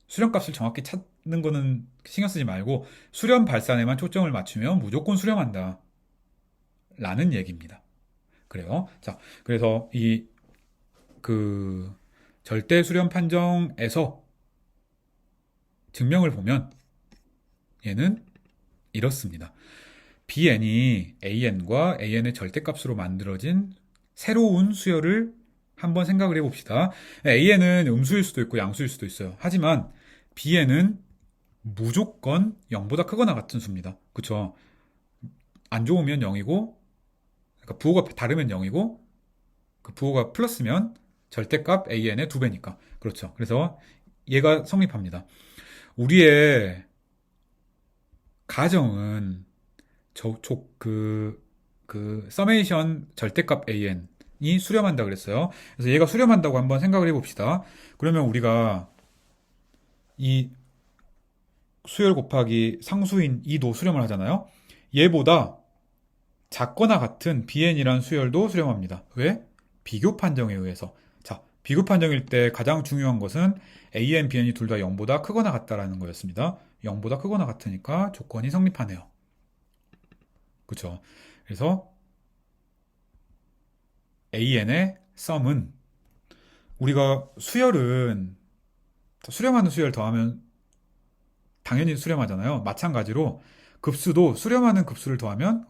수렴값을 정확히 찾는 거는 신경 쓰지 말고 수렴 발산에만 초점을 맞추면 무조건 수렴한다. 라는 얘기입니다. 그래요. 자, 그래서 절대 수렴 판정에서 증명을 보면 얘는 이렇습니다. bn이 an과 an의 절대값으로 만들어진 새로운 수열을 한번 생각을 해봅시다. an은 음수일 수도 있고 양수일 수도 있어요. 하지만 bn은 무조건 0보다 크거나 같은 수입니다. 그쵸? 안 좋으면 0이고, 그러니까 부호가 다르면 0이고, 그 부호가 플러스면 절대값 an의 2배니까. 그렇죠. 그래서 얘가 성립합니다. 우리의 가정은 서메이션 절대값 an이 수렴한다 그랬어요. 그래서 얘가 수렴한다고 한번 생각을 해봅시다. 그러면 우리가 이 수열 곱하기 상수인 2도 수렴을 하잖아요. 얘보다 작거나 같은 bn이란 수열도 수렴합니다. 왜? 비교 판정에 의해서. 자, 비교 판정일 때 가장 중요한 것은 an, bn이 둘 다 0보다 크거나 같다라는 거였습니다. 0보다 크거나 같으니까 조건이 성립하네요. 그쵸? 그래서 an의 sum은 우리가 수열은 수렴하는 수열 더하면 당연히 수렴하잖아요. 마찬가지로 급수도 수렴하는 급수를 더하면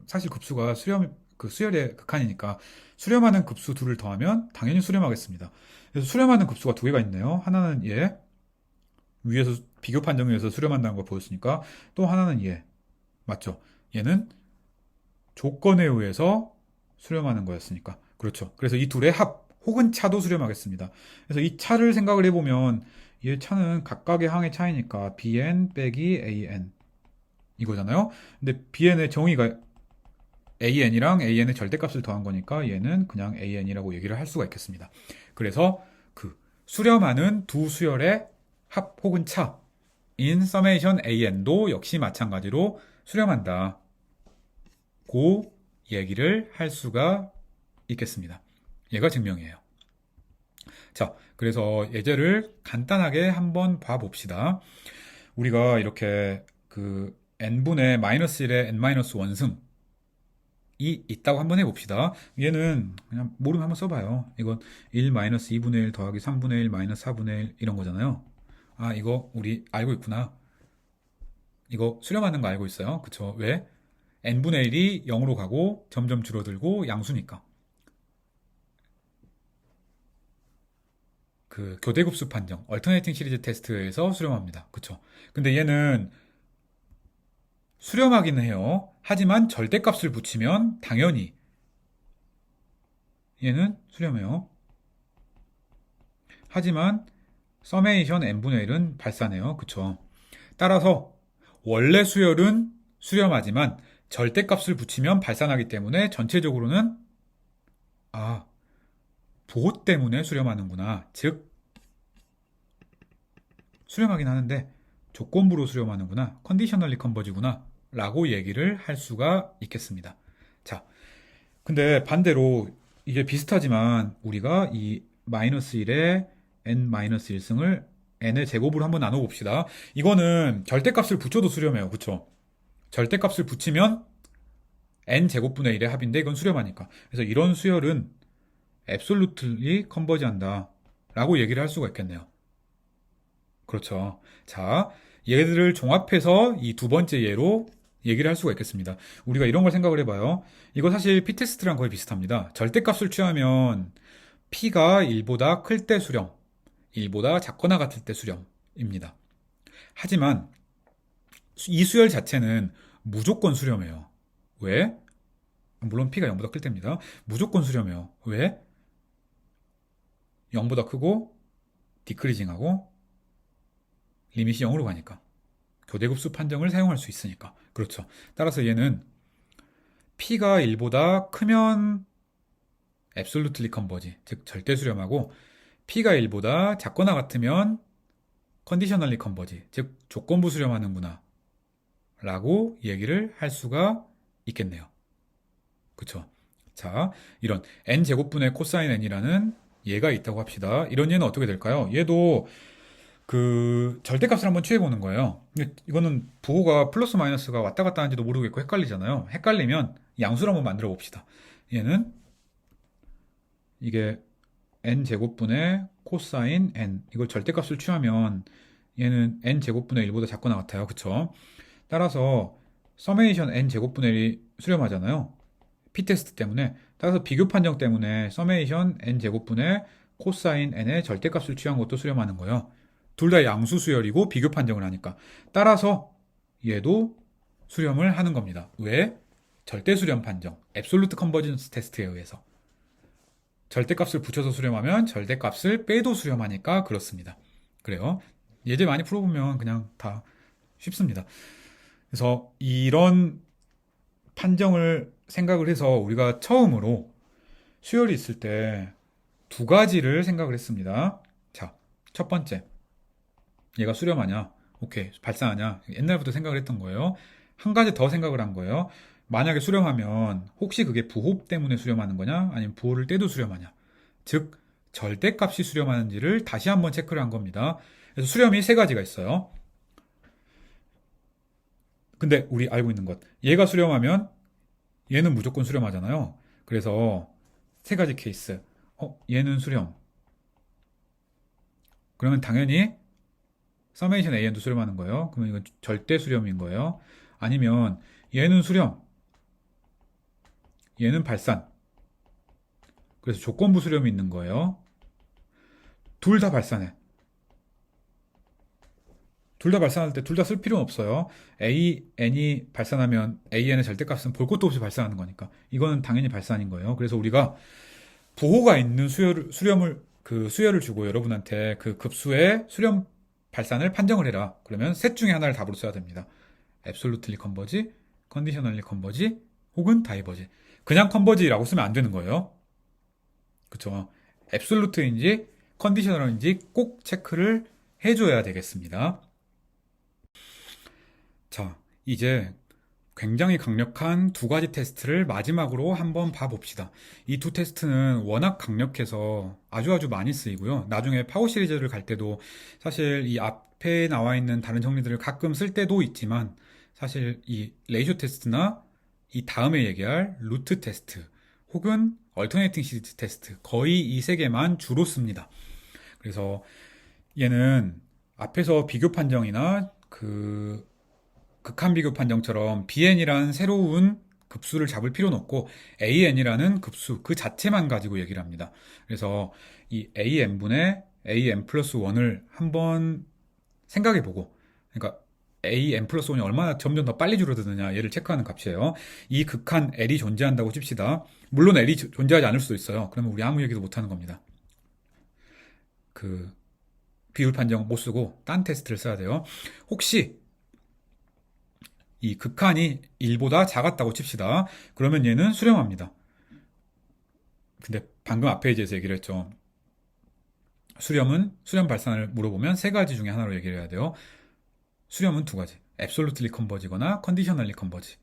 사실 급수가 수열의 극한이니까 수렴하는 급수 둘을 더하면 당연히 수렴하겠습니다. 그래서 수렴하는 급수가 두 개가 있네요. 하나는 얘 위에서 비교 판정에 의해서 수렴한다는 걸 보였으니까 또 하나는 얘 맞죠? 얘는 조건에 의해서 수렴하는 거였으니까 그렇죠. 그래서 이 둘의 합 혹은 차도 수렴하겠습니다. 그래서 이 차를 생각을 해보면 이 차는 각각의 항의 차이니까 bn 빼기 an 이거잖아요. 근데 bn의 정의가 an이랑 an의 절대값을 더한 거니까 얘는 그냥 an이라고 얘기를 할 수가 있겠습니다. 그래서 그 수렴하는 두 수열의 합 혹은 차인 summation an도 역시 마찬가지로 수렴한다. 고 얘기를 할 수가 있겠습니다. 얘가 증명이에요. 자, 그래서 예제를 간단하게 한번 봐봅시다. 우리가 이렇게 그 n분의 마이너스 1의 n-1승이 있다고 한번 해봅시다. 얘는 그냥 모르면 한번 써봐요. 이건 1-2분의 1 더하기 3분의 1 마이너스 4분의 1 이런 거잖아요. 이거 우리 알고 있구나. 이거 수렴하는 거 알고 있어요? 그쵸? 왜? n분의 1이 0으로 가고 점점 줄어들고 양수니까. 그 교대급수 판정, 얼터네이팅 시리즈 테스트에서 수렴합니다. 그쵸? 근데 얘는 수렴하기는 해요. 하지만 절대값을 붙이면 당연히 얘는 수렴해요. 하지만 서메이션 n분의 1은 발산해요. 그쵸? 따라서 원래 수열은 수렴하지만 절대값을 붙이면 발산하기 때문에 전체적으로는 아, 부호 때문에 수렴하는구나. 즉 수렴하긴 하는데 조건부로 수렴하는구나. 컨디셔널리 컨버지구나. 라고 얘기를 할 수가 있겠습니다. 자, 근데 반대로 이게 비슷하지만 우리가 이 마이너스 1에 n-1승을 n의 제곱으로 한번 나눠봅시다. 이거는 절대값을 붙여도 수렴해요. 그쵸? 절대값을 붙이면 n 제곱분의 1의 합인데 이건 수렴하니까. 그래서 이런 수열은 absolutely 컨버지한다. 라고 얘기를 할 수가 있겠네요. 그렇죠. 자, 얘들을 종합해서 이 두 번째 예로 얘기를 할 수가 있겠습니다. 우리가 이런 걸 생각을 해봐요. 이거 사실 p-테스트랑 거의 비슷합니다. 절대값을 취하면 p가 1보다 클 때 수렴, 1보다 작거나 같을 때 수렴입니다. 하지만 이 수열 자체는 무조건 수렴해요. 왜? 물론 p가 0보다 클 때입니다. 무조건 수렴해요. 왜? 0보다 크고 디크리징하고 리밋이 0으로 가니까. 교대급수 판정을 사용할 수 있으니까. 그렇죠. 따라서 얘는 p가 1보다 크면 absolutely converge, 즉 절대 수렴하고 p가 1보다 작거나 같으면 conditionally converge, 즉 조건부 수렴하는구나 라고 얘기를 할 수가 있겠네요. 그쵸? 자, 이런 n제곱분의 코사인 n이라는 얘가 있다고 합시다. 이런 얘는 어떻게 될까요? 얘도 그 절대값을 한번 취해보는 거예요. 근데 이거는 부호가 플러스 마이너스가 왔다 갔다 하는지도 모르겠고 헷갈리잖아요. 헷갈리면 양수를 한번 만들어 봅시다. 얘는 이게 n 제곱분의 코사인 n, 이걸 절대값을 취하면 얘는 n 제곱분의 1보다 작거나 같아요. 그쵸? 따라서 서메이션 n 제곱분의 1이 수렴하잖아요. p-테스트 때문에. 따라서 비교 판정 때문에 서메이션 n 제곱분의 코사인 n의 절대값을 취한 것도 수렴하는 거예요. 둘 다 양수 수열이고 비교 판정을 하니까. 따라서 얘도 수렴을 하는 겁니다. 왜? 절대 수렴 판정, 앱솔루트 컨버전스 테스트에 의해서. 절대값을 붙여서 수렴하면 절대값을 빼도 수렴하니까 그렇습니다. 그래요. 예제 많이 풀어보면 그냥 다 쉽습니다. 그래서 이런 판정을 생각을 해서 우리가 처음으로 수열이 있을 때 두 가지를 생각을 했습니다. 자, 첫 번째. 얘가 수렴하냐? 오케이. 발사하냐? 옛날부터 생각을 했던 거예요. 한 가지 더 생각을 한 거예요. 만약에 수렴하면 혹시 그게 부호 때문에 수렴하는 거냐? 아니면 부호를 떼도 수렴하냐? 즉, 절대값이 수렴하는지를 다시 한번 체크를 한 겁니다. 그래서 수렴이 세 가지가 있어요. 근데 우리 알고 있는 것. 얘가 수렴하면 얘는 무조건 수렴하잖아요. 그래서 세 가지 케이스. 얘는 수렴. 그러면 당연히 서메이션 AN도 수렴하는 거예요. 그러면 이건 절대 수렴인 거예요. 아니면 얘는 수렴, 얘는 발산. 그래서 조건부 수렴이 있는 거예요. 둘 다 발산해. 둘 다 발산할 때 둘 다 쓸 필요는 없어요. AN이 발산하면 AN의 절대값은 볼 것도 없이 발산하는 거니까. 이거는 당연히 발산인 거예요. 그래서 우리가 부호가 있는 수열을 주고 여러분한테 그 급수의 수렴 발산을 판정을 해라. 그러면 셋 중에 하나를 답으로 써야 됩니다. absolutely converge, conditionally converge, 혹은 diverge. 그냥 converge라고 쓰면 안 되는 거예요. 그쵸? absolute인지 conditional인지 꼭 체크를 해줘야 되겠습니다. 자, 이제 굉장히 강력한 두 가지 테스트를 마지막으로 한번 봐봅시다. 이 두 테스트는 워낙 강력해서 아주 많이 쓰이고요. 나중에 파워 시리즈를 갈 때도 사실 이 앞에 나와 있는 다른 정리들을 가끔 쓸 때도 있지만 사실 이 레이쇼 테스트나 이 다음에 얘기할 루트 테스트 혹은 얼터네이팅 시리즈 테스트 거의 이 세 개만 주로 씁니다. 그래서 얘는 앞에서 비교 판정이나 그 극한 비교 판정처럼 bn이라는 새로운 급수를 잡을 필요는 없고 an이라는 급수 그 자체만 가지고 얘기를 합니다. 그래서 이 an분의 an 플러스 1을 한번 생각해보고, 그러니까 an 플러스 1이 얼마나 점점 더 빨리 줄어드느냐 얘를 체크하는 값이에요. 이 극한 l이 존재한다고 칩시다. 물론 l이 존재하지 않을 수도 있어요. 그러면 우리 아무 얘기도 못하는 겁니다. 그 비율 판정 못 쓰고 딴 테스트를 써야 돼요. 혹시 이 극한이 1보다 작았다고 칩시다. 그러면 얘는 수렴합니다. 근데 방금 앞 페이지에서 얘기를 했죠. 수렴 발산을 물어보면 세 가지 중에 하나로 얘기를 해야 돼요. 수렴은 두 가지. 앱솔루트리 컨버지거나 컨디셔널리 컨버지.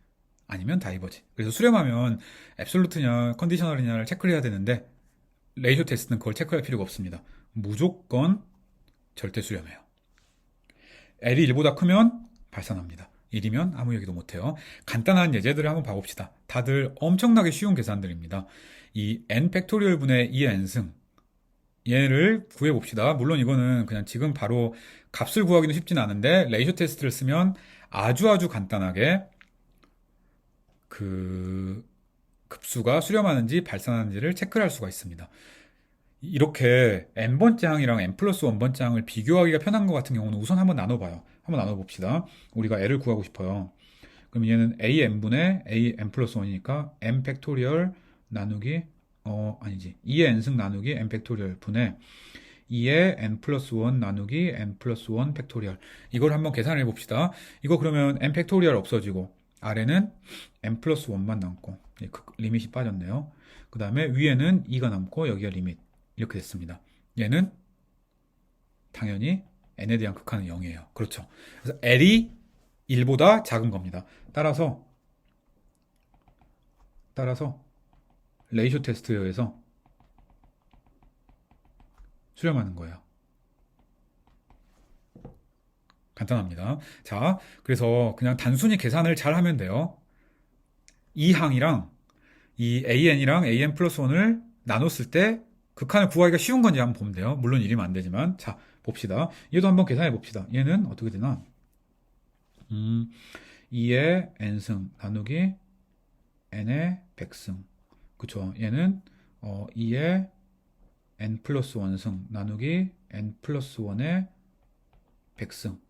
아니면 다이버지. 그래서 수렴하면 앱솔루트냐 컨디셔널이냐를 체크를 해야 되는데 레이쇼 테스트는 그걸 체크할 필요가 없습니다. 무조건 절대 수렴해요. L이 1보다 크면 발산합니다. 1이면 아무 얘기도 못해요. 간단한 예제들을 한번 봐봅시다. 다들 엄청나게 쉬운 계산들입니다. 이 n 팩토리얼 분의 2의 n승 얘를 구해봅시다. 물론 이거는 그냥 지금 바로 값을 구하기는 쉽진 않은데 레이쇼 테스트를 쓰면 아주 간단하게 그 급수가 수렴하는지 발산하는지를 체크를 할 수가 있습니다. 이렇게 n번째 항이랑 n 플러스 1번째 항을 비교하기가 편한 것 같은 경우는 우선 한번 나눠봐요. 한번 나눠봅시다. 우리가 L을 구하고 싶어요. 그럼 얘는 an분의 an 플러스 1이니까 n 팩토리얼 나누기 아니지 2의 n승 나누기 n 팩토리얼 분의 2의 n 플러스 1 나누기 n 플러스 1 팩토리얼. 이걸 한번 계산을 해봅시다. 이거 그러면 n 팩토리얼 없어지고 아래는 n 플러스 1만 남고 리밋이 빠졌네요. 그 다음에 위에는 2가 남고 여기가 리밋. 이렇게 됐습니다. 얘는 당연히 n에 대한 극한은 0이에요. 그렇죠. 그래서 L이 1보다 작은 겁니다. 따라서 레이쇼 테스트에 의해서 수렴하는 거예요. 간단합니다. 자, 그래서 그냥 단순히 계산을 잘 하면 돼요. 이 항이랑 이 an이랑 an 플러스 1을 나눴을 때 극한을 구하기가 쉬운 건지 한번 보면 돼요. 물론 1이면 안 되지만. 자, 봅시다. 얘도 한번 계산해 봅시다. 얘는 어떻게 되나? 2의 n승 나누기 n의 100승. 그쵸. 얘는 2의 n 플러스 1승 나누기 n 플러스 1의 100승.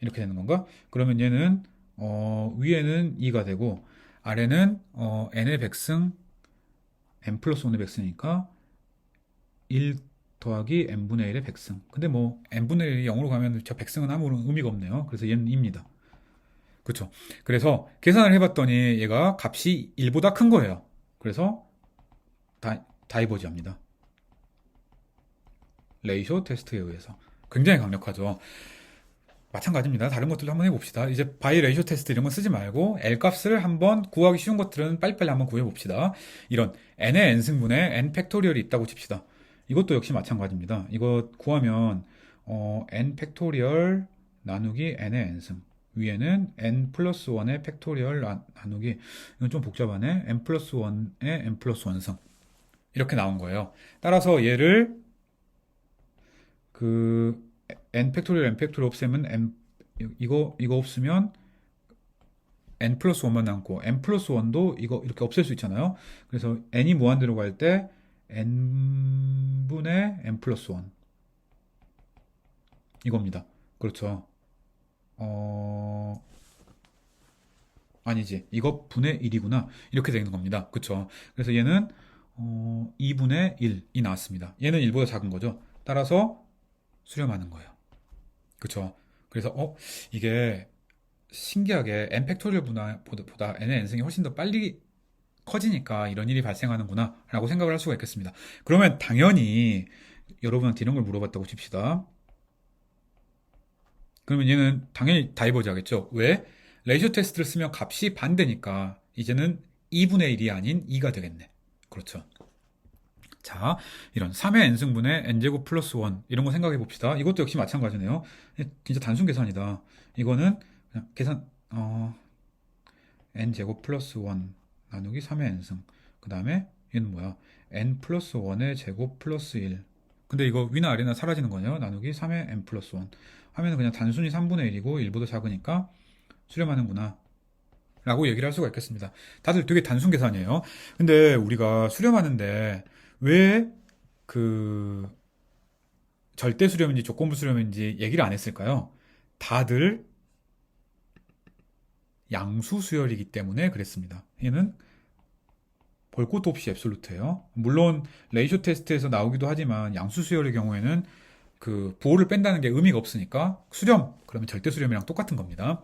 이렇게 되는 건가? 그러면 얘는 위에는 2가 되고 아래는 n의 100승 n 플러스 1의 100승이니까 1 더하기 n분의 1의 100승. 근데 뭐 n분의 1이 0으로 가면 저 100승은 아무런 의미가 없네요. 그래서 얘는 2입니다. 그렇죠. 그래서 계산을 해봤더니 얘가 값이 1보다 큰 거예요. 그래서 다이버지 합니다. 레이쇼 테스트에 의해서. 굉장히 강력하죠. 마찬가지입니다. 다른 것들도 한번 해봅시다. 이제 바이 레이쇼 테스트 이런 거 쓰지 말고 L 값을 한번 구하기 쉬운 것들은 빨리빨리 한번 구해봅시다. 이런 n의 n승분의 n 팩토리얼이 있다고 칩시다. 이것도 역시 마찬가지입니다. 이거 구하면 n 팩토리얼 나누기 n의 n승 위에는 n 플러스 1의 팩토리얼 나누기 이건 좀 복잡하네. n 플러스 1의 n 플러스 1승 이렇게 나온 거예요. 따라서 얘를 n 팩토리얼 없애면 이거 없으면 n 플러스 1만 남고 n 플러스 1도 이거 이렇게 없앨 수 있잖아요. 그래서 n이 무한대로 갈 때 n분의 n 플러스 1 이겁니다. 그렇죠. 아니지. 이거 분의 1이구나. 이렇게 되는 겁니다. 그렇죠. 그래서 얘는 2분의 1이 나왔습니다. 얘는 1보다 작은 거죠. 따라서 수렴하는 거예요. 그쵸. 그래서 이게 신기하게 n 팩토리얼 보다 n의 n승이 훨씬 더 빨리 커지니까 이런 일이 발생하는구나 라고 생각을 할 수가 있겠습니다. 그러면 당연히 여러분한테 이런 걸 물어봤다고 칩시다. 그러면 얘는 당연히 다이버지 하겠죠. 왜? 레이쇼 테스트를 쓰면 값이 반대니까 이제는 2분의 1이 아닌 2가 되겠네. 그렇죠. 자, 이런 3의 n승분의 n제곱 플러스 1 이런 거 생각해 봅시다. 이것도 역시 마찬가지네요. 진짜 단순 계산이다. 이거는 그냥 계산 n제곱 플러스 1 나누기 3의 n승 그 다음에 얘는 뭐야? n 플러스 1의 제곱 플러스 1 근데 이거 위나 아래나 사라지는 거네요. 나누기 3의 n 플러스 1 하면 그냥 단순히 3분의 1이고 1보다 작으니까 수렴하는구나 라고 얘기를 할 수가 있겠습니다. 다들 되게 단순 계산이에요. 근데 우리가 수렴하는데 왜 그 절대 수렴인지 조건부 수렴인지 얘기를 안 했을까요? 다들 양수 수열이기 때문에 그랬습니다. 얘는 볼 것도 없이 앱솔루트예요. 물론 레이쇼 테스트에서 나오기도 하지만 양수 수열의 경우에는 그 부호를 뺀다는 게 의미가 없으니까 수렴 그러면 절대 수렴이랑 똑같은 겁니다.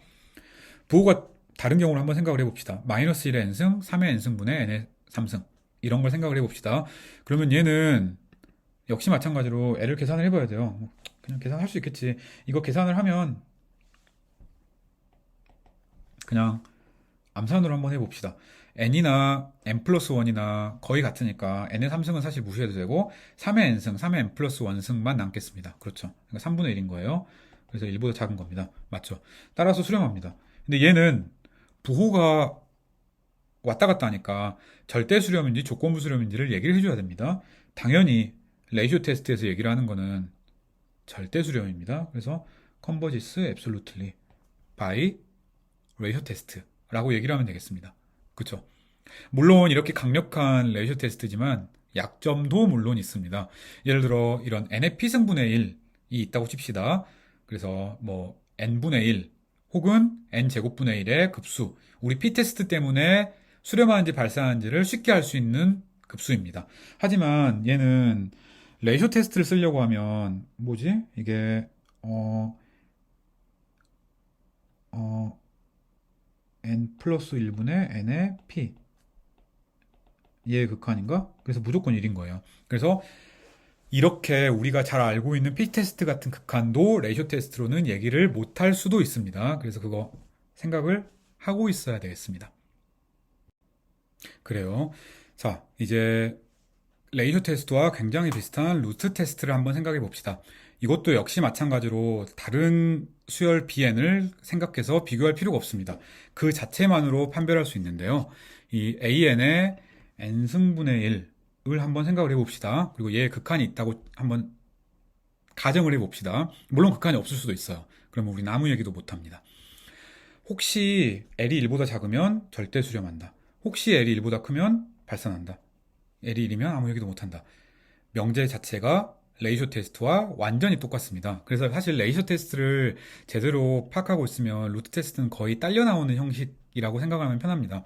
부호가 다른 경우를 한번 생각을 해봅시다. 마이너스 1의 n승, 3의 n승분의 n의 3승 이런 걸 생각을 해봅시다. 그러면 얘는 역시 마찬가지로 L을 계산을 해봐야 돼요. 그냥 계산할 수 있겠지. 이거 계산을 하면 그냥 암산으로 한번 해봅시다. n이나 n 플러스 1이나 거의 같으니까 n의 3승은 사실 무시해도 되고 3의 n승, 3의 n 플러스 1승만 남겠습니다. 그렇죠. 그러니까 3분의 1인 거예요. 그래서 1보다 작은 겁니다. 맞죠? 따라서 수렴합니다. 근데 얘는 부호가 왔다 갔다 하니까 절대 수렴인지 조건부 수렴인지를 얘기를 해줘야 됩니다. 당연히 레이쇼 테스트에서 얘기를 하는 거는 절대 수렴입니다. 그래서 converges absolutely by 레이쇼 테스트라고 얘기를 하면 되겠습니다. 그쵸? 물론 이렇게 강력한 레이쇼 테스트지만 약점도 물론 있습니다. 예를 들어 이런 n의 p승분의 1이 있다고 칩시다. 그래서 뭐 n분의 1 혹은 n제곱분의 1의 급수 우리 p테스트 때문에 수렴하는지 발산하는지를 쉽게 알 수 있는 급수입니다. 하지만 얘는 레이쇼 테스트를 쓰려고 하면 뭐지? 이게 어, n 플러스 1분의 n의 p 얘의 극한인가? 그래서 무조건 1인 거예요. 그래서 이렇게 우리가 잘 알고 있는 p-테스트 같은 극한도 레이쇼 테스트로는 얘기를 못할 수도 있습니다. 그래서 그거 생각을 하고 있어야 되겠습니다. 그래요. 자, 이제 레이쇼 테스트와 굉장히 비슷한 루트 테스트를 한번 생각해 봅시다. 이것도 역시 마찬가지로 다른 수열 bn을 생각해서 비교할 필요가 없습니다. 그 자체만으로 판별할 수 있는데요. 이 an의 n승분의 1을 한번 생각을 해봅시다. 그리고 얘의 극한이 있다고 한번 가정을 해봅시다. 물론 극한이 없을 수도 있어요. 그러면 우리는 아무 얘기도 못합니다. 혹시 L이 1보다 작으면 절대 수렴한다. 혹시 L이 1보다 크면 발산한다. L이 1이면 아무 얘기도 못한다. 명제 자체가 레이쇼 테스트와 완전히 똑같습니다. 그래서 사실 레이쇼 테스트를 제대로 파악하고 있으면 루트 테스트는 거의 딸려 나오는 형식이라고 생각하면 편합니다.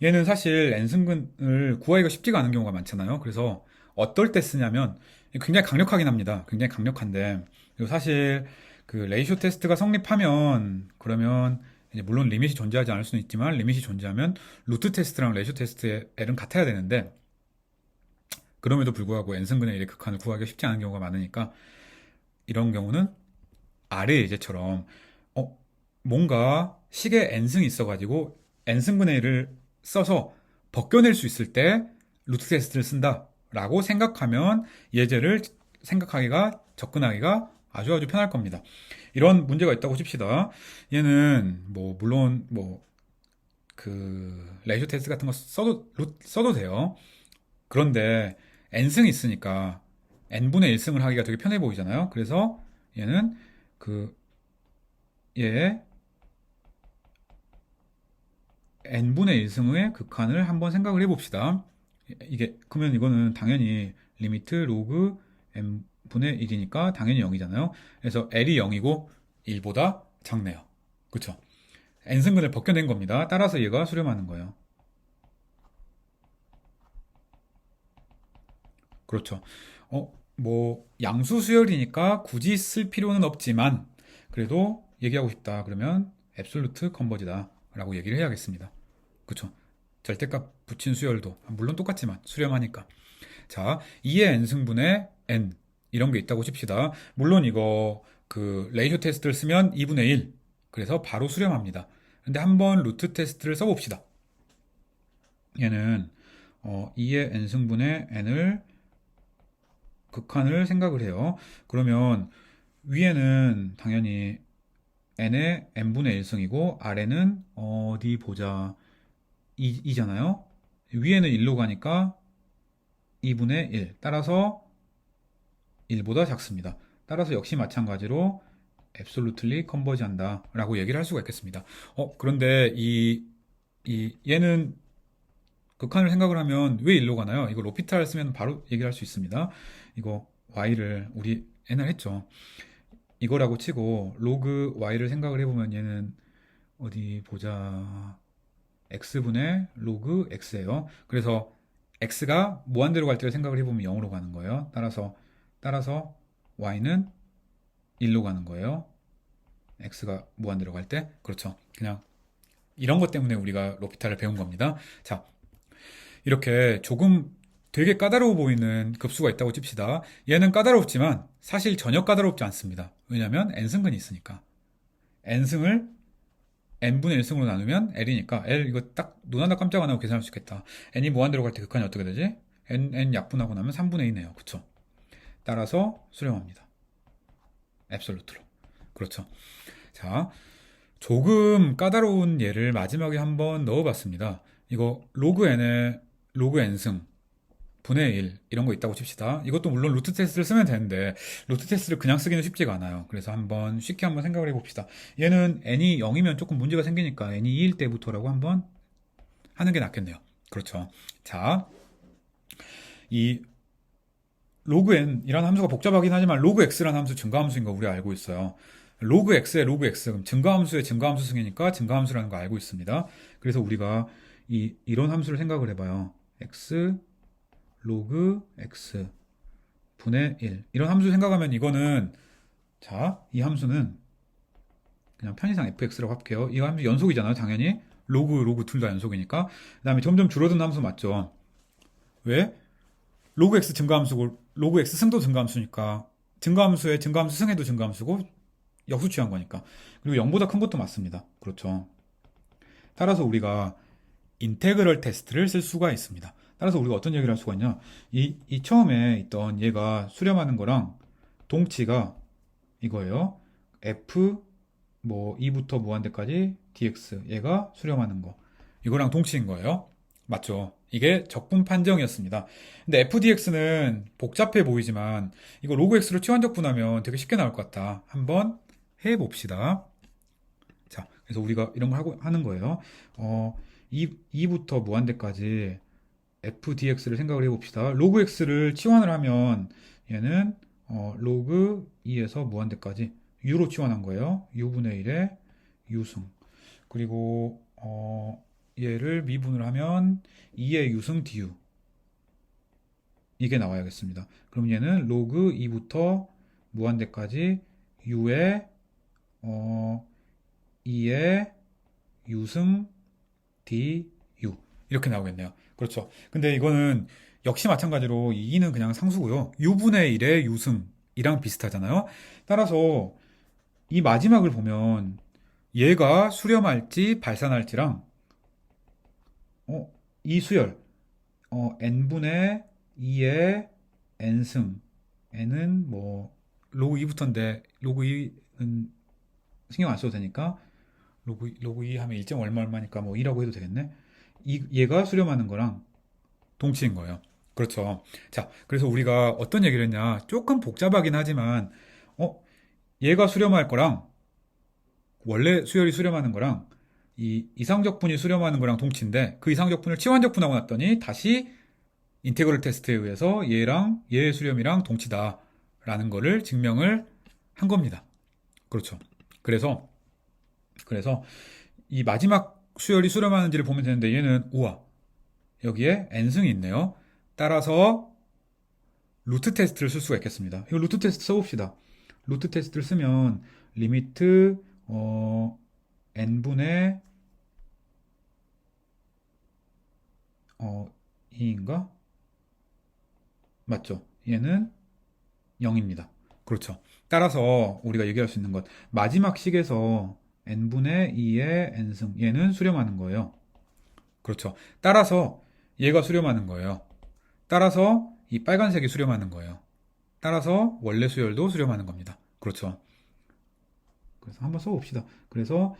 얘는 사실 n승근을 구하기가 쉽지가 않은 경우가 많잖아요. 그래서 어떨 때 쓰냐면 굉장히 강력하긴 합니다. 굉장히 강력한데 그리고 사실 그 레이쇼 테스트가 성립하면 그러면 이제 물론 리밋이 존재하지 않을 수는 있지만 리밋이 존재하면 루트 테스트랑 레이쇼 테스트의 L은 같아야 되는데 그럼에도 불구하고 n승근의 1의 극한을 구하기가 쉽지 않은 경우가 많으니까 이런 경우는 아래 예제처럼 뭔가 식에 n승이 있어가지고 n승분의 1을 써서 벗겨낼 수 있을 때 루트 테스트를 쓴다 라고 생각하면 예제를 생각하기가 접근하기가 아주 아주 편할 겁니다. 이런 문제가 있다고 칩시다. 얘는 뭐 물론 뭐 그 레이쇼 테스트 같은 거 써도 돼요. 그런데 n승이 있으니까 n분의 1승을 하기가 되게 편해 보이잖아요. 그래서 얘는 그 얘의 n분의 1승의 극한을 한번 생각을 해봅시다. 이게 그러면 이거는 당연히 리미트 로그 n분의 1이니까 당연히 0이잖아요. 그래서 L이 0이고 1보다 작네요. 그쵸? n승근을 벗겨낸 겁니다. 따라서 얘가 수렴하는 거예요. 그렇죠. 뭐 양수 수열이니까 굳이 쓸 필요는 없지만 그래도 얘기하고 싶다. 그러면 앱솔루트 컨버지다 라고 얘기를 해야겠습니다. 그쵸? 절대값 붙인 수열도 물론 똑같지만 수렴하니까. 자, 2의 n승분의 n 이런 게 있다고 칩시다. 물론 이거 그 레이쇼 테스트를 쓰면 2분의 1 그래서 바로 수렴합니다. 근데 한번 루트 테스트를 써봅시다. 얘는 2의 n승분의 n을 극한을 생각을 해요. 그러면 위에는 당연히 n의 n분의 1승이고 아래는 어디 보자 2잖아요. 위에는 1로 가니까 2분의 1 따라서 1보다 작습니다. 따라서 역시 마찬가지로 absolutely 컨버지한다 라고 얘기를 할 수가 있겠습니다. 그런데 얘는 극한을 생각을 하면 왜 일로 가나요? 이거 로피탈 쓰면 바로 얘기할 수 있습니다. 이거 y를 우리 옛날 했죠. 이거라고 치고 로그 y를 생각을 해보면 얘는 어디 보자. x분의 로그 x예요. 그래서 x가 무한대로 갈 때를 생각을 해보면 0으로 가는 거예요. 따라서 y는 1로 가는 거예요. x가 무한대로 갈 때. 그렇죠. 그냥 이런 것 때문에 우리가 로피탈을 배운 겁니다. 자, 이렇게 조금 되게 까다로워 보이는 급수가 있다고 칩시다. 얘는 까다롭지만 사실 전혀 까다롭지 않습니다. 왜냐면 n승근이 있으니까. n승을 n분의 1승으로 나누면 l이니까 l 이거 딱 눈 하나 깜짝 안 하고 계산할 수 있겠다. n이 무한대로 갈 때 극한이 어떻게 되지? n 약분하고 나면 3분의 2네요. 그쵸? 따라서 수렴합니다. 앱솔루트로. 그렇죠. 자, 조금 까다로운 예를 마지막에 한번 넣어봤습니다. 이거 로그 n승 분의 1 이런 거 있다고 칩시다. 이것도 물론 루트 테스트를 쓰면 되는데 루트 테스트를 그냥 쓰기는 쉽지가 않아요. 그래서 쉽게 한번 생각을 해봅시다. 얘는 n이 0이면 조금 문제가 생기니까 n이 2일 때부터라고 한번 하는 게 낫겠네요. 그렇죠. 자, 이 로그 n이라는 함수가 복잡하긴 하지만 로그 x라는 함수 증가함수인 거 우리 알고 있어요. 로그 x의 로그 x, 그럼 증가함수의 증가함수 승이니까 증가함수라는 거 알고 있습니다. 그래서 우리가 이런 함수를 생각을 해봐요. x 로그 x 분의 1 이런 함수 생각하면 이거는 자, 이 함수는 그냥 편의상 fx라고 할게요. 이 함수 연속이잖아요. 당연히 로그 둘 다 연속이니까. 그 다음에 점점 줄어드는 함수 맞죠? 왜? 로그 x 증가함수고 로그 x 승도 증가함수니까 증가함수에 증가함수 승에도 증가함수고 역수 취한 거니까. 그리고 0보다 큰 것도 맞습니다. 그렇죠. 따라서 우리가 인테그럴 테스트를 쓸 수가 있습니다. 따라서 우리가 어떤 얘기를 할 수가 있냐? 이 처음에 있던 얘가 수렴하는 거랑 동치가 이거예요. f 뭐 2부터 무한대까지 dx 얘가 수렴하는 거. 이거랑 동치인 거예요. 맞죠? 이게 적분 판정이었습니다. 근데 fdx는 복잡해 보이지만 이거 로그 x로 치환적분하면 되게 쉽게 나올 것 같다. 한번 해봅시다. 자, 그래서 우리가 이런 걸 하는 거예요. 2부터 무한대까지 fdx를 생각을 해봅시다. 로그 x를 치환을 하면 얘는 로그 2에서 무한대까지 u로 치환한 거예요. u분의 1의 u승. 그리고 얘를 미분을 하면 2의 u승 du. 이게 나와야겠습니다. 그럼 얘는 로그 2부터 무한대까지 u의 2의 u승 du. 이렇게 나오겠네요. 그렇죠. 근데 이거는 역시 마찬가지로 이 2는 그냥 상수고요. u분의 1의 u승이랑 비슷하잖아요. 따라서 이 마지막을 보면 얘가 수렴할지 발산할지랑 이 수열 n분의 2의 n승 n은 뭐 로그 2부터인데 로그 2는 신경 안 써도 되니까 로그 2 하면 1점 얼마 얼마니까 뭐 2라고 해도 되겠네. 얘가 수렴하는 거랑 동치인 거예요. 그렇죠. 자, 그래서 우리가 어떤 얘기를 했냐. 조금 복잡하긴 하지만 얘가 수렴할 거랑 원래 수열이 수렴하는 거랑 이 이상적분이 수렴하는 거랑 동치인데 그 이상적분을 치환적분하고 났더니 다시 인테그럴 테스트에 의해서 얘랑 얘의 수렴이랑 동치다라는 거를 증명을 한 겁니다. 그렇죠. 그래서 이 마지막 수열이 수렴하는지를 보면 되는데 얘는 우와 여기에 n승이 있네요. 따라서 루트 테스트를 쓸 수가 있겠습니다. 이거 루트 테스트 써봅시다. 루트 테스트를 쓰면 리미트 n분의 2인가? 맞죠? 얘는 0입니다. 그렇죠. 따라서 우리가 얘기할 수 있는 것 마지막 식에서 n분의 2의 n승 얘는 수렴하는 거예요. 그렇죠. 따라서 얘가 수렴하는 거예요. 따라서 이 빨간색이 수렴하는 거예요. 따라서 원래 수열도 수렴하는 겁니다. 그렇죠. 그래서 한번 써봅시다. 그래서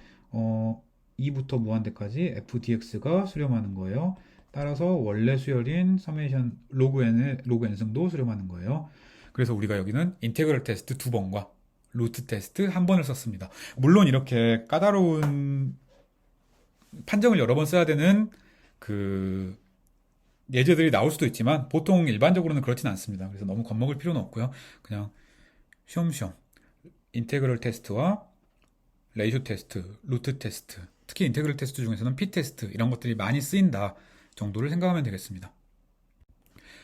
2부터 무한대까지 fdx가 수렴하는 거예요. 따라서 원래 수열인 서메이션 로그 n승도 수렴하는 거예요. 그래서 우리가 여기는 인테그럴 테스트 두 번과 루트 테스트 한 번을 썼습니다. 물론 이렇게 까다로운 판정을 여러 번 써야 되는 그 예제들이 나올 수도 있지만 보통 일반적으로는 그렇진 않습니다. 그래서 너무 겁먹을 필요는 없고요. 그냥 쉬엄쉬엄 인테그럴 테스트와 레이쇼 테스트, 루트 테스트, 특히 인테그럴 테스트 중에서는 피 테스트 이런 것들이 많이 쓰인다 정도를 생각하면 되겠습니다.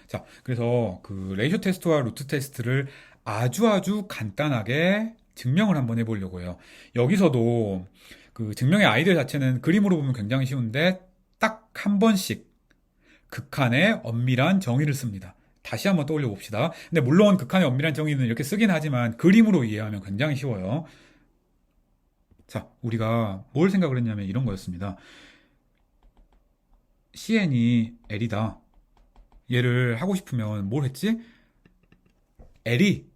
자, 그래서 그 레이쇼 테스트와 루트 테스트를 아주 간단하게 증명을 한번 해보려고 해요. 여기서도 그 증명의 아이디어 자체는 그림으로 보면 굉장히 쉬운데 딱 한 번씩 극한의 엄밀한 정의를 씁니다. 다시 한번 떠올려 봅시다. 근데 물론 극한의 엄밀한 정의는 이렇게 쓰긴 하지만 그림으로 이해하면 굉장히 쉬워요. 자, 우리가 뭘 생각을 했냐면 이런 거였습니다. CN이 L이다. 얘를 하고 싶으면 뭘 했지? L이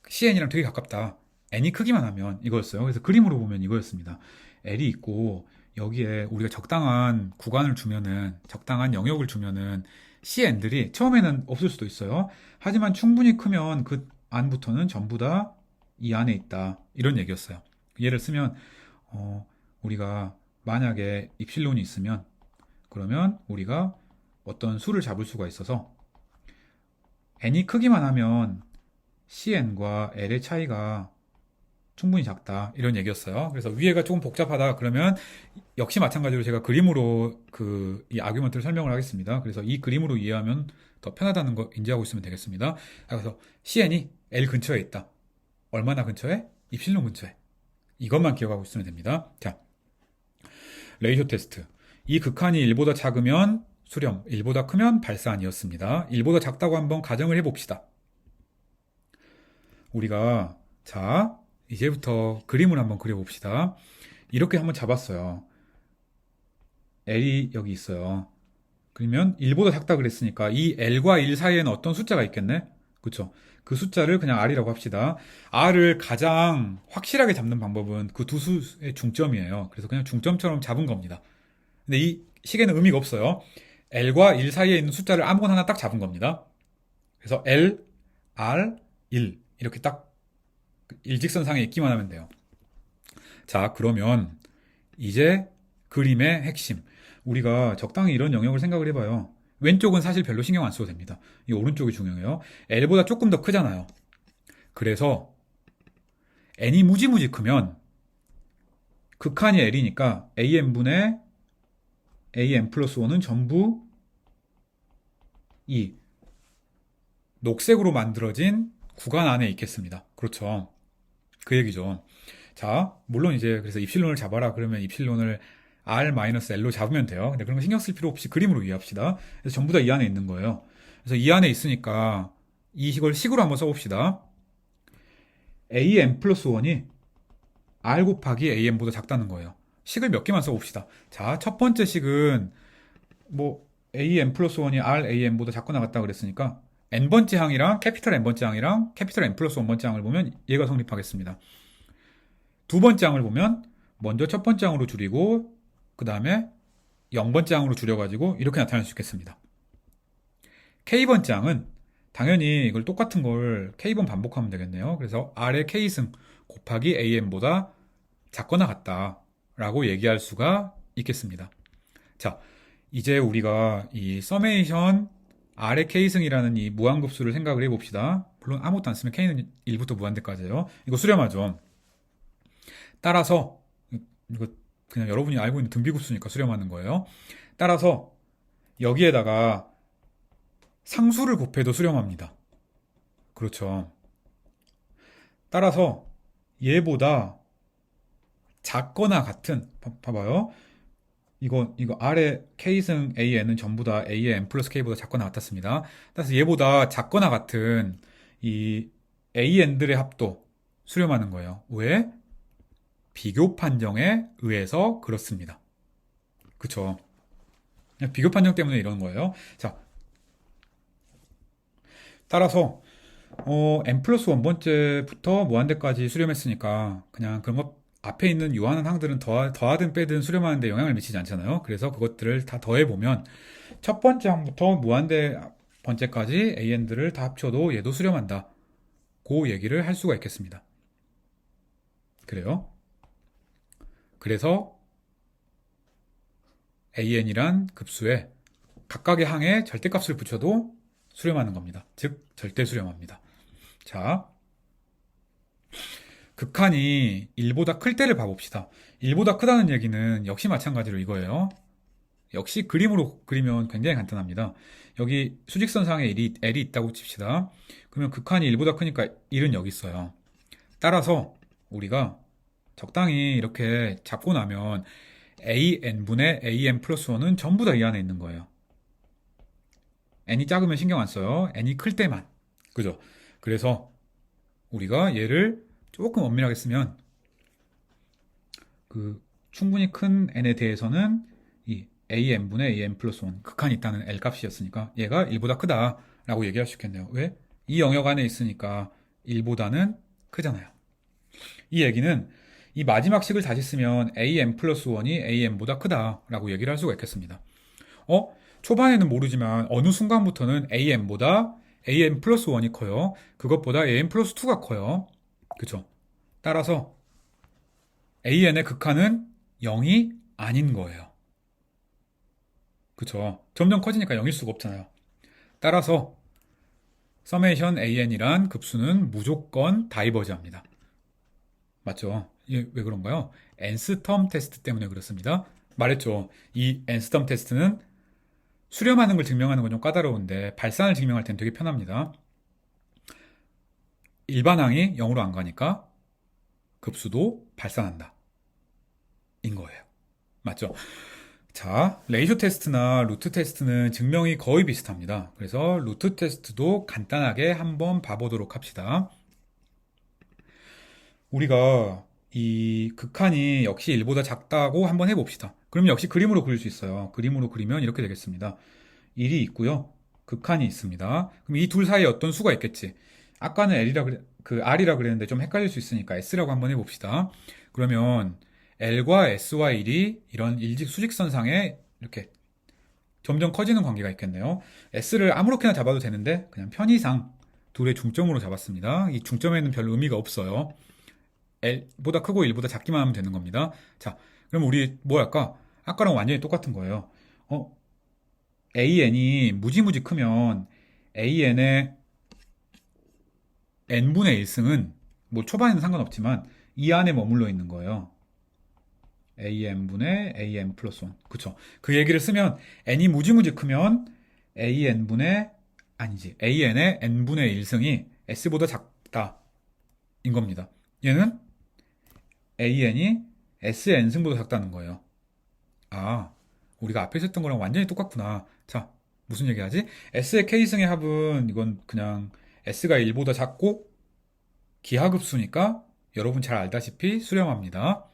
CN이랑 되게 가깝다. N이 크기만 하면 이거였어요. 그래서 그림으로 보면 이거였습니다. L이 있고 여기에 우리가 적당한 구간을 주면은 적당한 영역을 주면은 CN들이 처음에는 없을 수도 있어요. 하지만 충분히 크면 그 안부터는 전부 다 이 안에 있다. 이런 얘기였어요. 예를 쓰면 우리가 만약에 입실론이 있으면 그러면 우리가 어떤 수를 잡을 수가 있어서 n이 크기만 하면 cn과 l의 차이가 충분히 작다 이런 얘기였어요. 그래서 위에가 조금 복잡하다 그러면 역시 마찬가지로 제가 그림으로 이 아규먼트를 설명을 하겠습니다. 그래서 이 그림으로 이해하면 더 편하다는 거 인지하고 있으면 되겠습니다. 그래서 cn이 l 근처에 있다. 얼마나 근처에? 입실론 근처에. 이것만 기억하고 있으면 됩니다. 자, 레이쇼 테스트. 이 극한이 1보다 작으면 수렴, 1보다 크면 발산이었습니다. 1보다 작다고 한번 가정을 해봅시다. 우리가 자, 이제부터 그림을 한번 그려봅시다. 이렇게 한번 잡았어요. L이 여기 있어요. 그러면 1보다 작다 그랬으니까 이 L과 1 사이에는 어떤 숫자가 있겠네? 그쵸? 그 숫자를 그냥 R이라고 합시다. R을 가장 확실하게 잡는 방법은 그 두 수의 중점이에요. 그래서 그냥 중점처럼 잡은 겁니다. 근데 이 식에는 의미가 없어요. L과 1 사이에 있는 숫자를 아무거나 하나 딱 잡은 겁니다. 그래서 L, R, 1 이렇게 딱 일직선상에 있기만 하면 돼요. 자, 그러면 이제 그림의 핵심. 우리가 적당히 이런 영역을 생각을 해봐요. 왼쪽은 사실 별로 신경 안 써도 됩니다. 이 오른쪽이 중요해요. L보다 조금 더 크잖아요. 그래서 n이 무지무지 크면 극한이 L이니까 AN분의 AN 플러스 1은 전부 이 녹색으로 만들어진 구간 안에 있겠습니다. 그렇죠. 그 얘기죠. 자, 물론 이제 그래서 입실론을 잡아라 그러면 입실론을 R-L로 잡으면 돼요. 근데 그런 거 신경 쓸 필요 없이 그림으로 이해합시다. 그래서 전부 다 이 안에 있는 거예요. 그래서 이 안에 있으니까 이걸 식으로 한번 써봅시다. AN 플러스 1이 R 곱하기 AN보다 작다는 거예요. 식을 몇 개만 써봅시다. 자, 첫 번째 식은 뭐 AN 플러스 1이 RAN보다 작거나 같다 그랬으니까 n번째 항이랑 캐피털 n번째 항이랑 캐피털 n 플러스 1번째 항을 보면 얘가 성립하겠습니다. 두 번째 항을 보면 먼저 첫 번째 항으로 줄이고 그 다음에 0번째 항으로 줄여가지고 이렇게 나타낼 수 있겠습니다. K번째 항은 당연히 이걸 똑같은 걸 K번 반복하면 되겠네요. 그래서 R의 K승 곱하기 AN보다 작거나 같다 라고 얘기할 수가 있겠습니다. 자, 이제 우리가 이 서메이션 R의 K승이라는 이 무한급수를 생각을 해봅시다. 물론 아무것도 안 쓰면 K는 1부터 무한대까지예요. 이거 수렴하죠. 따라서 이거 그냥 여러분이 알고 있는 등비급수니까 수렴하는 거예요. 따라서 여기에다가 상수를 곱해도 수렴합니다. 그렇죠. 따라서 얘보다 작거나 같은 봐봐요. 이거 R의 K승 AN은 전부 다 A의 N 플러스 K보다 작거나 같았습니다. 따라서 얘보다 작거나 같은 이 AN들의 합도 수렴하는 거예요. 왜? 비교 판정에 의해서 그렇습니다. 그쵸? 그냥 비교 판정 때문에 이런 거예요. 자, 따라서 n 플러스 1번째부터 무한대까지 수렴했으니까 그냥 그런 거 앞에 있는 유한한 항들은 더하든 빼든 수렴하는데 영향을 미치지 않잖아요. 그래서 그것들을 다 더해보면 첫 번째 항부터 무한대 번째까지 AN들을 다 합쳐도 얘도 수렴한다 그 얘기를 할 수가 있겠습니다. 그래요. 그래서 AN이란 급수에 각각의 항에 절대값을 붙여도 수렴하는 겁니다. 즉 절대 수렴합니다. 자, 극한이 1보다 클 때를 봐봅시다. 1보다 크다는 얘기는 역시 마찬가지로 이거예요. 역시 그림으로 그리면 굉장히 간단합니다. 여기 수직선상에 L이 있다고 칩시다. 그러면 극한이 1보다 크니까 1은 여기 있어요. 따라서 우리가 적당히 이렇게 잡고 나면 AN분의 AN 플러스 1은 전부 다 이 안에 있는 거예요. n이 작으면 신경 안 써요. n이 클 때만. 그죠? 그래서 우리가 얘를 조금 엄밀하게 쓰면 그 충분히 큰 n에 대해서는 이 an분의 an 플러스 1 극한이 있다는 L 값이었으니까 얘가 1보다 크다라고 얘기할 수 있겠네요. 왜? 이 영역 안에 있으니까 1보다는 크잖아요. 이 얘기는 이 마지막 식을 다시 쓰면 an 플러스 1이 an보다 크다라고 얘기를 할 수가 있겠습니다. 초반에는 모르지만 어느 순간부터는 an보다 an 플러스 1이 커요. 그것보다 an 플러스 2가 커요. 그죠? 따라서 an의 극한은 0이 아닌 거예요. 그쵸? 점점 커지니까 0일 수가 없잖아요. 따라서 서메이션 an이란 급수는 무조건 다이버지합니다. 맞죠? 이게 왜 그런가요? n스텀 테스트 때문에 그렇습니다. 말했죠. 이 n스텀 테스트는 수렴하는 걸 증명하는 건 좀 까다로운데 발산을 증명할 땐 되게 편합니다. 일반항이 0으로 안 가니까 급수도 발산한다. 인 거예요. 맞죠? 자, 레이쇼 테스트나 루트 테스트는 증명이 거의 비슷합니다. 그래서 루트 테스트도 간단하게 한번 봐보도록 합시다. 우리가 이 극한이 역시 1보다 작다고 한번 해봅시다. 그럼 역시 그림으로 그릴 수 있어요. 그림으로 그리면 이렇게 되겠습니다. 1이 있고요. 극한이 있습니다. 그럼 이 둘 사이에 어떤 수가 있겠지. 아까는 R이라 그랬는데 좀 헷갈릴 수 있으니까 S라고 한번 해봅시다. 그러면 L과 S와 1이 이런 일직 수직선상에 이렇게 점점 커지는 관계가 있겠네요. S를 아무렇게나 잡아도 되는데 그냥 편의상 둘의 중점으로 잡았습니다. 이 중점에는 별 의미가 없어요. L보다 크고 1보다 작기만 하면 되는 겁니다. 자, 그럼 우리 뭐 할까? 아까랑 완전히 똑같은 거예요. AN이 무지무지 크면 AN의 n분의 1승은 뭐 초반에는 상관없지만 이 안에 머물러 있는 거예요. an분의 an 플러스 1. 그쵸? 그 얘기를 쓰면 n이 무지무지 크면 an의 n분의 1승이 s보다 작다. 인 겁니다. 얘는 an이 sn승보다 작다는 거예요. 아, 우리가 앞에서 했던 거랑 완전히 똑같구나. 자, 무슨 얘기 하지? S의 K승의 합은 이건 그냥 S가 1보다 작고 기하급수니까 여러분 잘 알다시피 수렴합니다.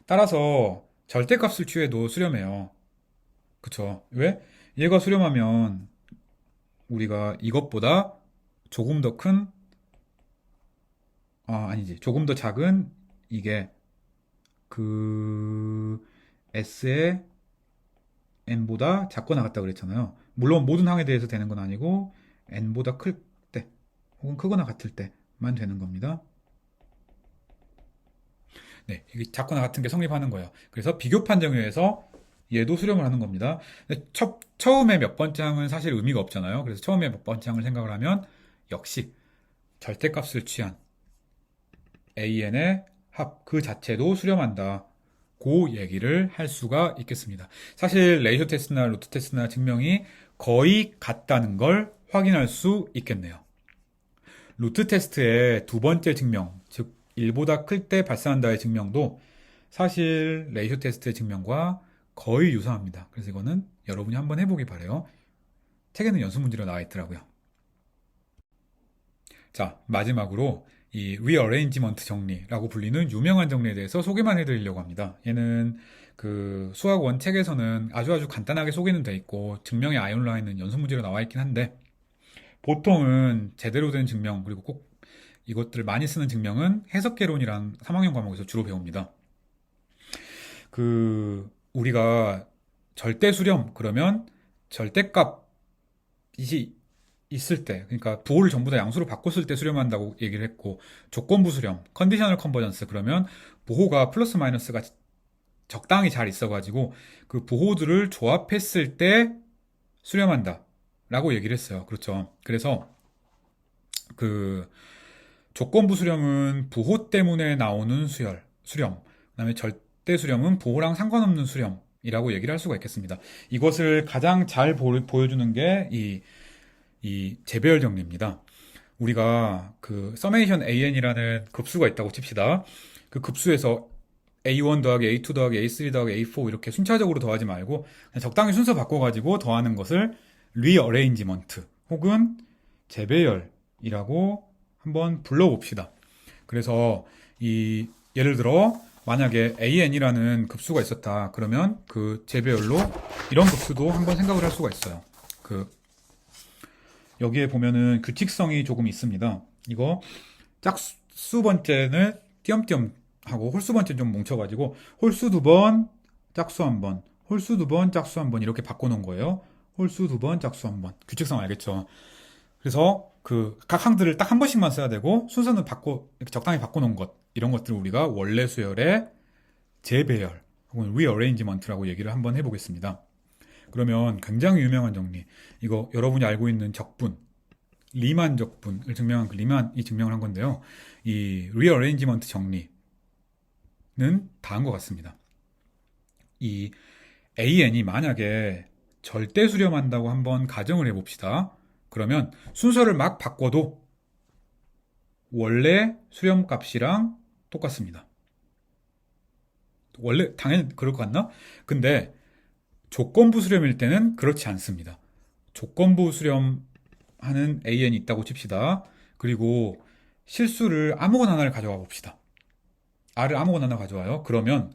따라서 절대값을 취해도 수렴해요. 그쵸? 왜? 얘가 수렴하면 우리가 이것보다 조금 더 큰, 아니지. 조금 더 작은 이게 그 S의 n보다 작거나 같다 그랬잖아요. 물론 모든 항에 대해서 되는 건 아니고 n보다 클 때 혹은 크거나 같을 때만 되는 겁니다. 네, 이게 작거나 같은 게 성립하는 거예요. 그래서 비교 판정에서 얘도 수렴을 하는 겁니다. 근데 처음에 몇 번째 항은 사실 의미가 없잖아요. 그래서 처음에 몇 번째 항을 생각을 하면 역시 절대값을 취한 an의 합 그 자체도 수렴한다. 그 얘기를 할 수가 있겠습니다. 사실 레이쇼 테스트나 루트 테스트나 증명이 거의 같다는 걸 확인할 수 있겠네요. 루트 테스트의 두 번째 증명, 즉 1보다 클 때 발산한다의 증명도 사실 레이쇼 테스트의 증명과 거의 유사합니다. 그래서 이거는 여러분이 한번 해보기 바래요. 책에는 연습 문제로 나와 있더라고요. 자, 마지막으로 이 rearrangement 정리라고 불리는 유명한 정리에 대해서 소개만 해드리려고 합니다. 얘는 그 수학원 책에서는 아주 간단하게 소개는 돼 있고 증명의 아이온라인은 연습 문제로 나와 있긴 한데 보통은 제대로 된 증명 그리고 꼭 이것들을 많이 쓰는 증명은 해석개론이란 3학년 과목에서 주로 배웁니다. 그 우리가 절대 수렴 그러면 절대값이 있을 때, 그러니까 부호를 전부 다 양수로 바꿨을 때 수렴한다고 얘기를 했고, 조건부 수렴, 컨디셔널 컨버전스, 그러면 부호가 플러스 마이너스가 적당히 잘 있어가지고 그 부호들을 조합했을 때 수렴한다 라고 얘기를 했어요. 그렇죠. 그래서 그 조건부 수렴은 부호 때문에 나오는 수렴, 그다음에 절대 수렴은 부호랑 상관없는 수렴이라고 얘기를 할 수가 있겠습니다. 이것을 가장 잘 보여주는 게 이 재배열 정리입니다. 우리가 그 서메이션 AN이라는 급수가 있다고 칩시다. 그 급수에서 A1 더하기 A2 더하기 A3 더하기 A4 이렇게 순차적으로 더하지 말고 그냥 적당히 순서 바꿔가지고 더하는 것을 리어레인지먼트 혹은 재배열이라고 한번 불러봅시다. 그래서 예를 들어 만약에 AN이라는 급수가 있었다. 그러면 그 재배열로 이런 급수도 한번 생각을 할 수가 있어요. 여기에 보면은 규칙성이 조금 있습니다. 이거 짝수 번째는 띄엄띄엄 하고 홀수 번째는 좀 뭉쳐가지고 홀수 두 번, 짝수 한 번, 홀수 두 번, 짝수 한 번 이렇게 바꿔놓은 거예요. 홀수 두 번, 짝수 한 번. 규칙성 알겠죠? 그래서 그 각 항들을 딱 한 번씩만 써야 되고 순서는 이렇게 적당히 바꿔놓은 것 이런 것들을 우리가 원래 수열의 재배열 혹은 리어레인지먼트라고 얘기를 한번 해보겠습니다. 그러면 굉장히 유명한 정리. 이거 여러분이 알고 있는 적분, 리만 적분을 증명한 그 리만이 증명을 한 건데요. 이 리어레인지먼트 정리는 다한 것 같습니다. 이 AN이 만약에 절대 수렴한다고 한번 가정을 해봅시다. 그러면 순서를 막 바꿔도 원래 수렴 값이랑 똑같습니다. 원래 당연히 그럴 것 같나? 근데 조건부 수렴일 때는 그렇지 않습니다. 조건부 수렴하는 AN이 있다고 칩시다. 그리고 실수를 아무거나 하나를 가져와 봅시다. R을 아무거나 하나 가져와요. 그러면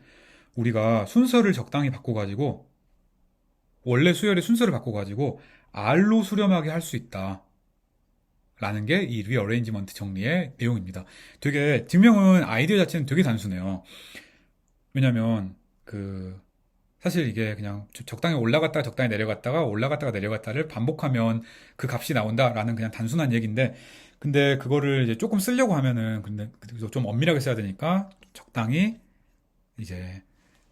우리가 순서를 적당히 바꿔가지고 원래 수열의 순서를 바꿔가지고 R로 수렴하게 할 수 있다. 라는 게 이 리어레인지먼트 정리의 내용입니다. 되게 증명은 아이디어 자체는 되게 단순해요. 왜냐면 사실 이게 그냥 적당히 올라갔다가 적당히 내려갔다가 올라갔다가 내려갔다를 반복하면 그 값이 나온다라는 그냥 단순한 얘기인데 근데 그거를 이제 조금 쓰려고 하면은 근데 좀 엄밀하게 써야 되니까 적당히 이제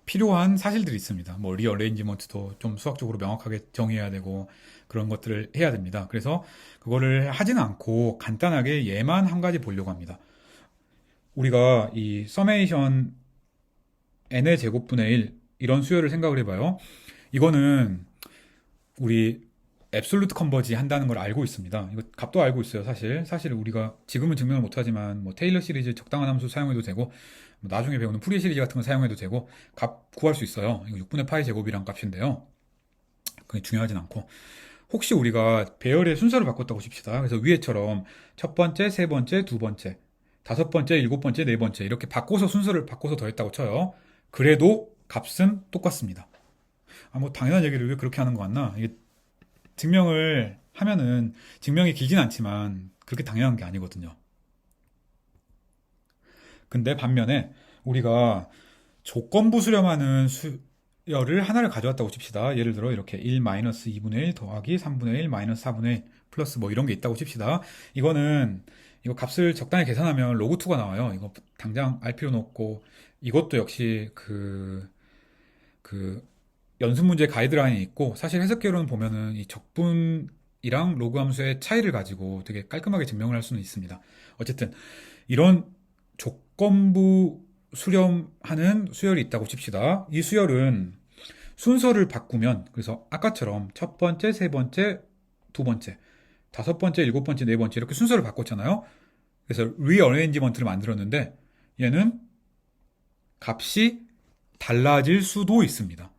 필요한 사실들이 있습니다. 뭐 리어레인지먼트도 좀 수학적으로 명확하게 정의해야 되고 그런 것들을 해야 됩니다. 그래서 그거를 하지는 않고 간단하게 얘만 한 가지 보려고 합니다. 우리가 이 서메이션 n의 제곱분의 1 이런 수열을 생각을 해봐요. 이거는 우리 앱솔루트 컨버지 한다는 걸 알고 있습니다. 이거 값도 알고 있어요, 사실. 사실 우리가 지금은 증명을 못하지만 뭐 테일러 시리즈 적당한 함수 사용해도 되고 뭐 나중에 배우는 푸리에 시리즈 같은 거 사용해도 되고 값 구할 수 있어요. 이거 6분의 파이 제곱이란 값인데요. 그게 중요하진 않고 혹시 우리가 배열의 순서를 바꿨다고 칩시다. 그래서 위에처럼 첫 번째, 세 번째, 두 번째, 다섯 번째, 일곱 번째, 네 번째 이렇게 바꿔서 순서를 바꿔서 더했다고 쳐요. 그래도 값은 똑같습니다. 뭐 당연한 얘기를 왜 그렇게 하는 거 같나? 이게 증명을 하면은 증명이 길진 않지만 그렇게 당연한 게 아니거든요. 근데 반면에 우리가 조건부 수렴하는 수열을 하나를 가져왔다고 칩시다. 예를 들어 이렇게 1 마이너스 2분의 1 더하기 3분의 1 마이너스 4분의 1 플러스 뭐 이런 게 있다고 칩시다. 이거 값을 적당히 계산하면 로그2가 나와요. 이거 당장 알 필요는 없고 이것도 역시 그 연습 문제 가이드라인이 있고 사실 해석계로는 보면은 이 적분이랑 로그 함수의 차이를 가지고 되게 깔끔하게 증명을 할 수는 있습니다. 어쨌든 이런 조건부 수렴하는 수열이 있다고 칩시다. 이 수열은 순서를 바꾸면 그래서 아까처럼 첫 번째, 세 번째, 두 번째, 다섯 번째, 일곱 번째, 네 번째 이렇게 순서를 바꿨잖아요. 그래서 리어레인지먼트를 만들었는데 얘는 값이 달라질 수도 있습니다.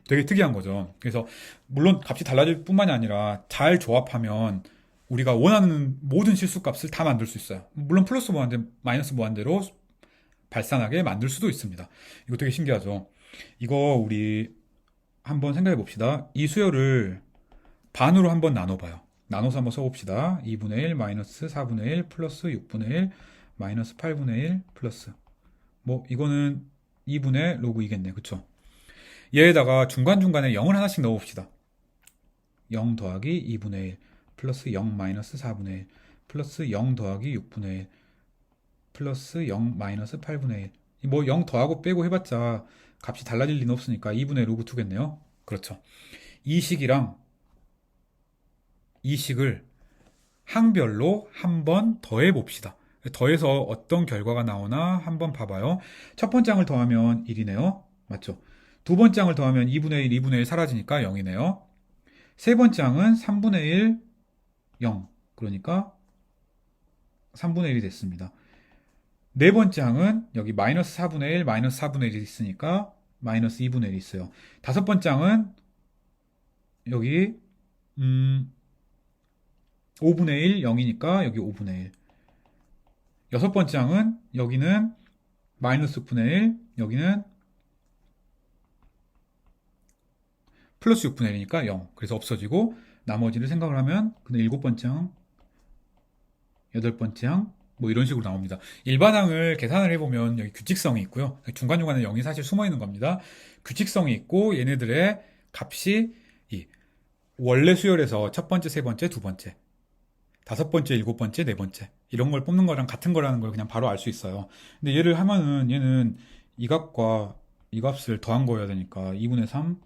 되게 특이한 거죠. 그래서 물론 값이 달라질 뿐만이 아니라 잘 조합하면 우리가 원하는 모든 실수값을 다 만들 수 있어요. 물론 플러스 무한대, 마이너스 무한대로 발산하게 만들 수도 있습니다. 이거 되게 신기하죠. 이거 우리 한번 생각해 봅시다. 이 수열을 반으로 한번 나눠봐요. 나눠서 한번 써봅시다. 2분의 1 마이너스 4분의 1 플러스 6분의 1 마이너스 8분의 1 플러스 뭐 이거는 2분의 로그 2겠네. 그쵸? 얘에다가 중간중간에 0을 하나씩 넣어봅시다. 0 더하기 2분의 1 플러스 0 마이너스 4분의 1 플러스 0 더하기 6분의 1 플러스 0 마이너스 8분의 1. 뭐 0 더하고 빼고 해봤자 값이 달라질 리는 없으니까 2분의 로그 2겠네요. 그렇죠. 이 식이랑 이 식을 항별로 한번 더해 봅시다. 더해서 어떤 결과가 나오나 한번 봐봐요. 첫 번째 항을 더하면 1이네요. 맞죠? 두 번째 항을 더하면 2분의 1, 2분의 1 사라지니까 0이네요. 세 번째 항은 3분의 1, 0. 그러니까 3분의 1이 됐습니다. 네 번째 항은 여기 마이너스 4분의 1, 마이너스 4분의 1이 있으니까 마이너스 2분의 1이 있어요. 다섯 번째 항은 여기 5분의 1, 0이니까 여기 5분의 1. 여섯 번째 항은 여기는 마이너스 6분의 1, 여기는 플러스 6분의 1이니까 0. 그래서 없어지고 나머지를 생각을 하면 그는 일곱 번째 항, 여덟 번째 항, 뭐 이런 식으로 나옵니다. 일반항을 계산을 해보면 여기 규칙성이 있고요. 중간중간에 0이 사실 숨어 있는 겁니다. 규칙성이 있고 얘네들의 값이 이 원래 수열에서 첫 번째, 세 번째, 두 번째, 다섯 번째, 일곱 번째, 네 번째 이런 걸 뽑는 거랑 같은 거라는 걸 그냥 바로 알 수 있어요. 근데 얘를 하면은 얘는 이 값과 이 값을 더한 거여야 되니까 2분의 3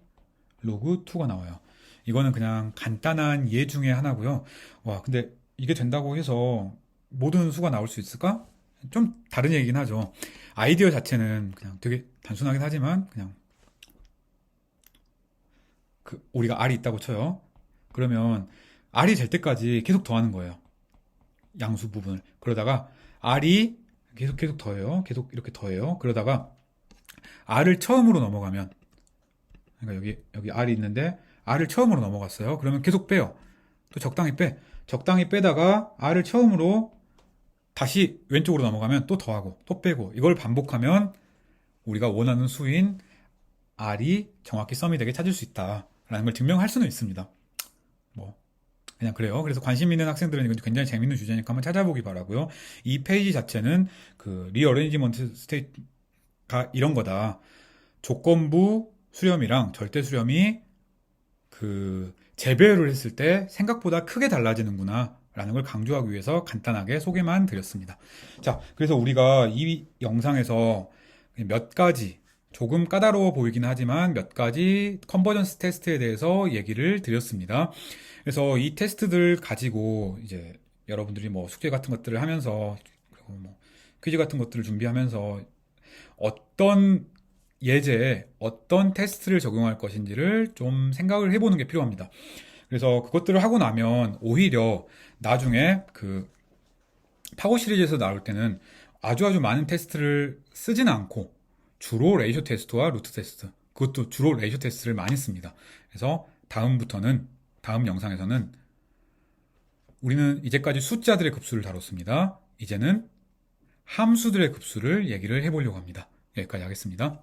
로그 2가 나와요. 이거는 그냥 간단한 예 중에 하나고요. 와, 근데 이게 된다고 해서 모든 수가 나올 수 있을까? 좀 다른 얘기긴 하죠. 아이디어 자체는 그냥 되게 단순하긴 하지만 그냥 우리가 R이 있다고 쳐요. 그러면 R이 될 때까지 계속 더하는 거예요. 양수 부분을. 그러다가 R이 계속 더해요. 계속 이렇게 더해요. 그러다가 R을 처음으로 넘어가면 그러니까 여기 R이 있는데 R을 처음으로 넘어갔어요. 그러면 계속 빼요. 또 적당히 빼. 적당히 빼다가 R을 처음으로 다시 왼쪽으로 넘어가면 또 더하고 또 빼고 이걸 반복하면 우리가 원하는 수인 R이 정확히 썸이 되게 찾을 수 있다라는 걸 증명할 수는 있습니다. 뭐 그냥 그래요. 그래서 관심 있는 학생들은 이건 굉장히 재밌는 주제니까 한번 찾아보기 바라고요. 이 페이지 자체는 그 리어레인지먼트 스테이트가 이런 거다. 조건부 수렴이랑 절대 수렴이 그 재배열을 했을 때 생각보다 크게 달라지는구나 라는 걸 강조하기 위해서 간단하게 소개만 드렸습니다. 자, 그래서 우리가 이 영상에서 몇 가지 조금 까다로워 보이긴 하지만 몇 가지 컨버전스 테스트에 대해서 얘기를 드렸습니다. 그래서 이 테스트들 가지고 이제 여러분들이 뭐 숙제 같은 것들을 하면서 그리고 뭐 퀴즈 같은 것들을 준비하면서 어떤 예제에 어떤 테스트를 적용할 것인지를 좀 생각을 해보는 게 필요합니다. 그래서 그것들을 하고 나면 오히려 나중에 그 파고 시리즈에서 나올 때는 아주 많은 테스트를 쓰진 않고 주로 레이쇼 테스트와 루트 테스트, 그것도 주로 레이쇼 테스트를 많이 씁니다. 그래서 다음 영상에서는 우리는 이제까지 숫자들의 급수를 다뤘습니다. 이제는 함수들의 급수를 얘기를 해보려고 합니다. 여기까지 하겠습니다.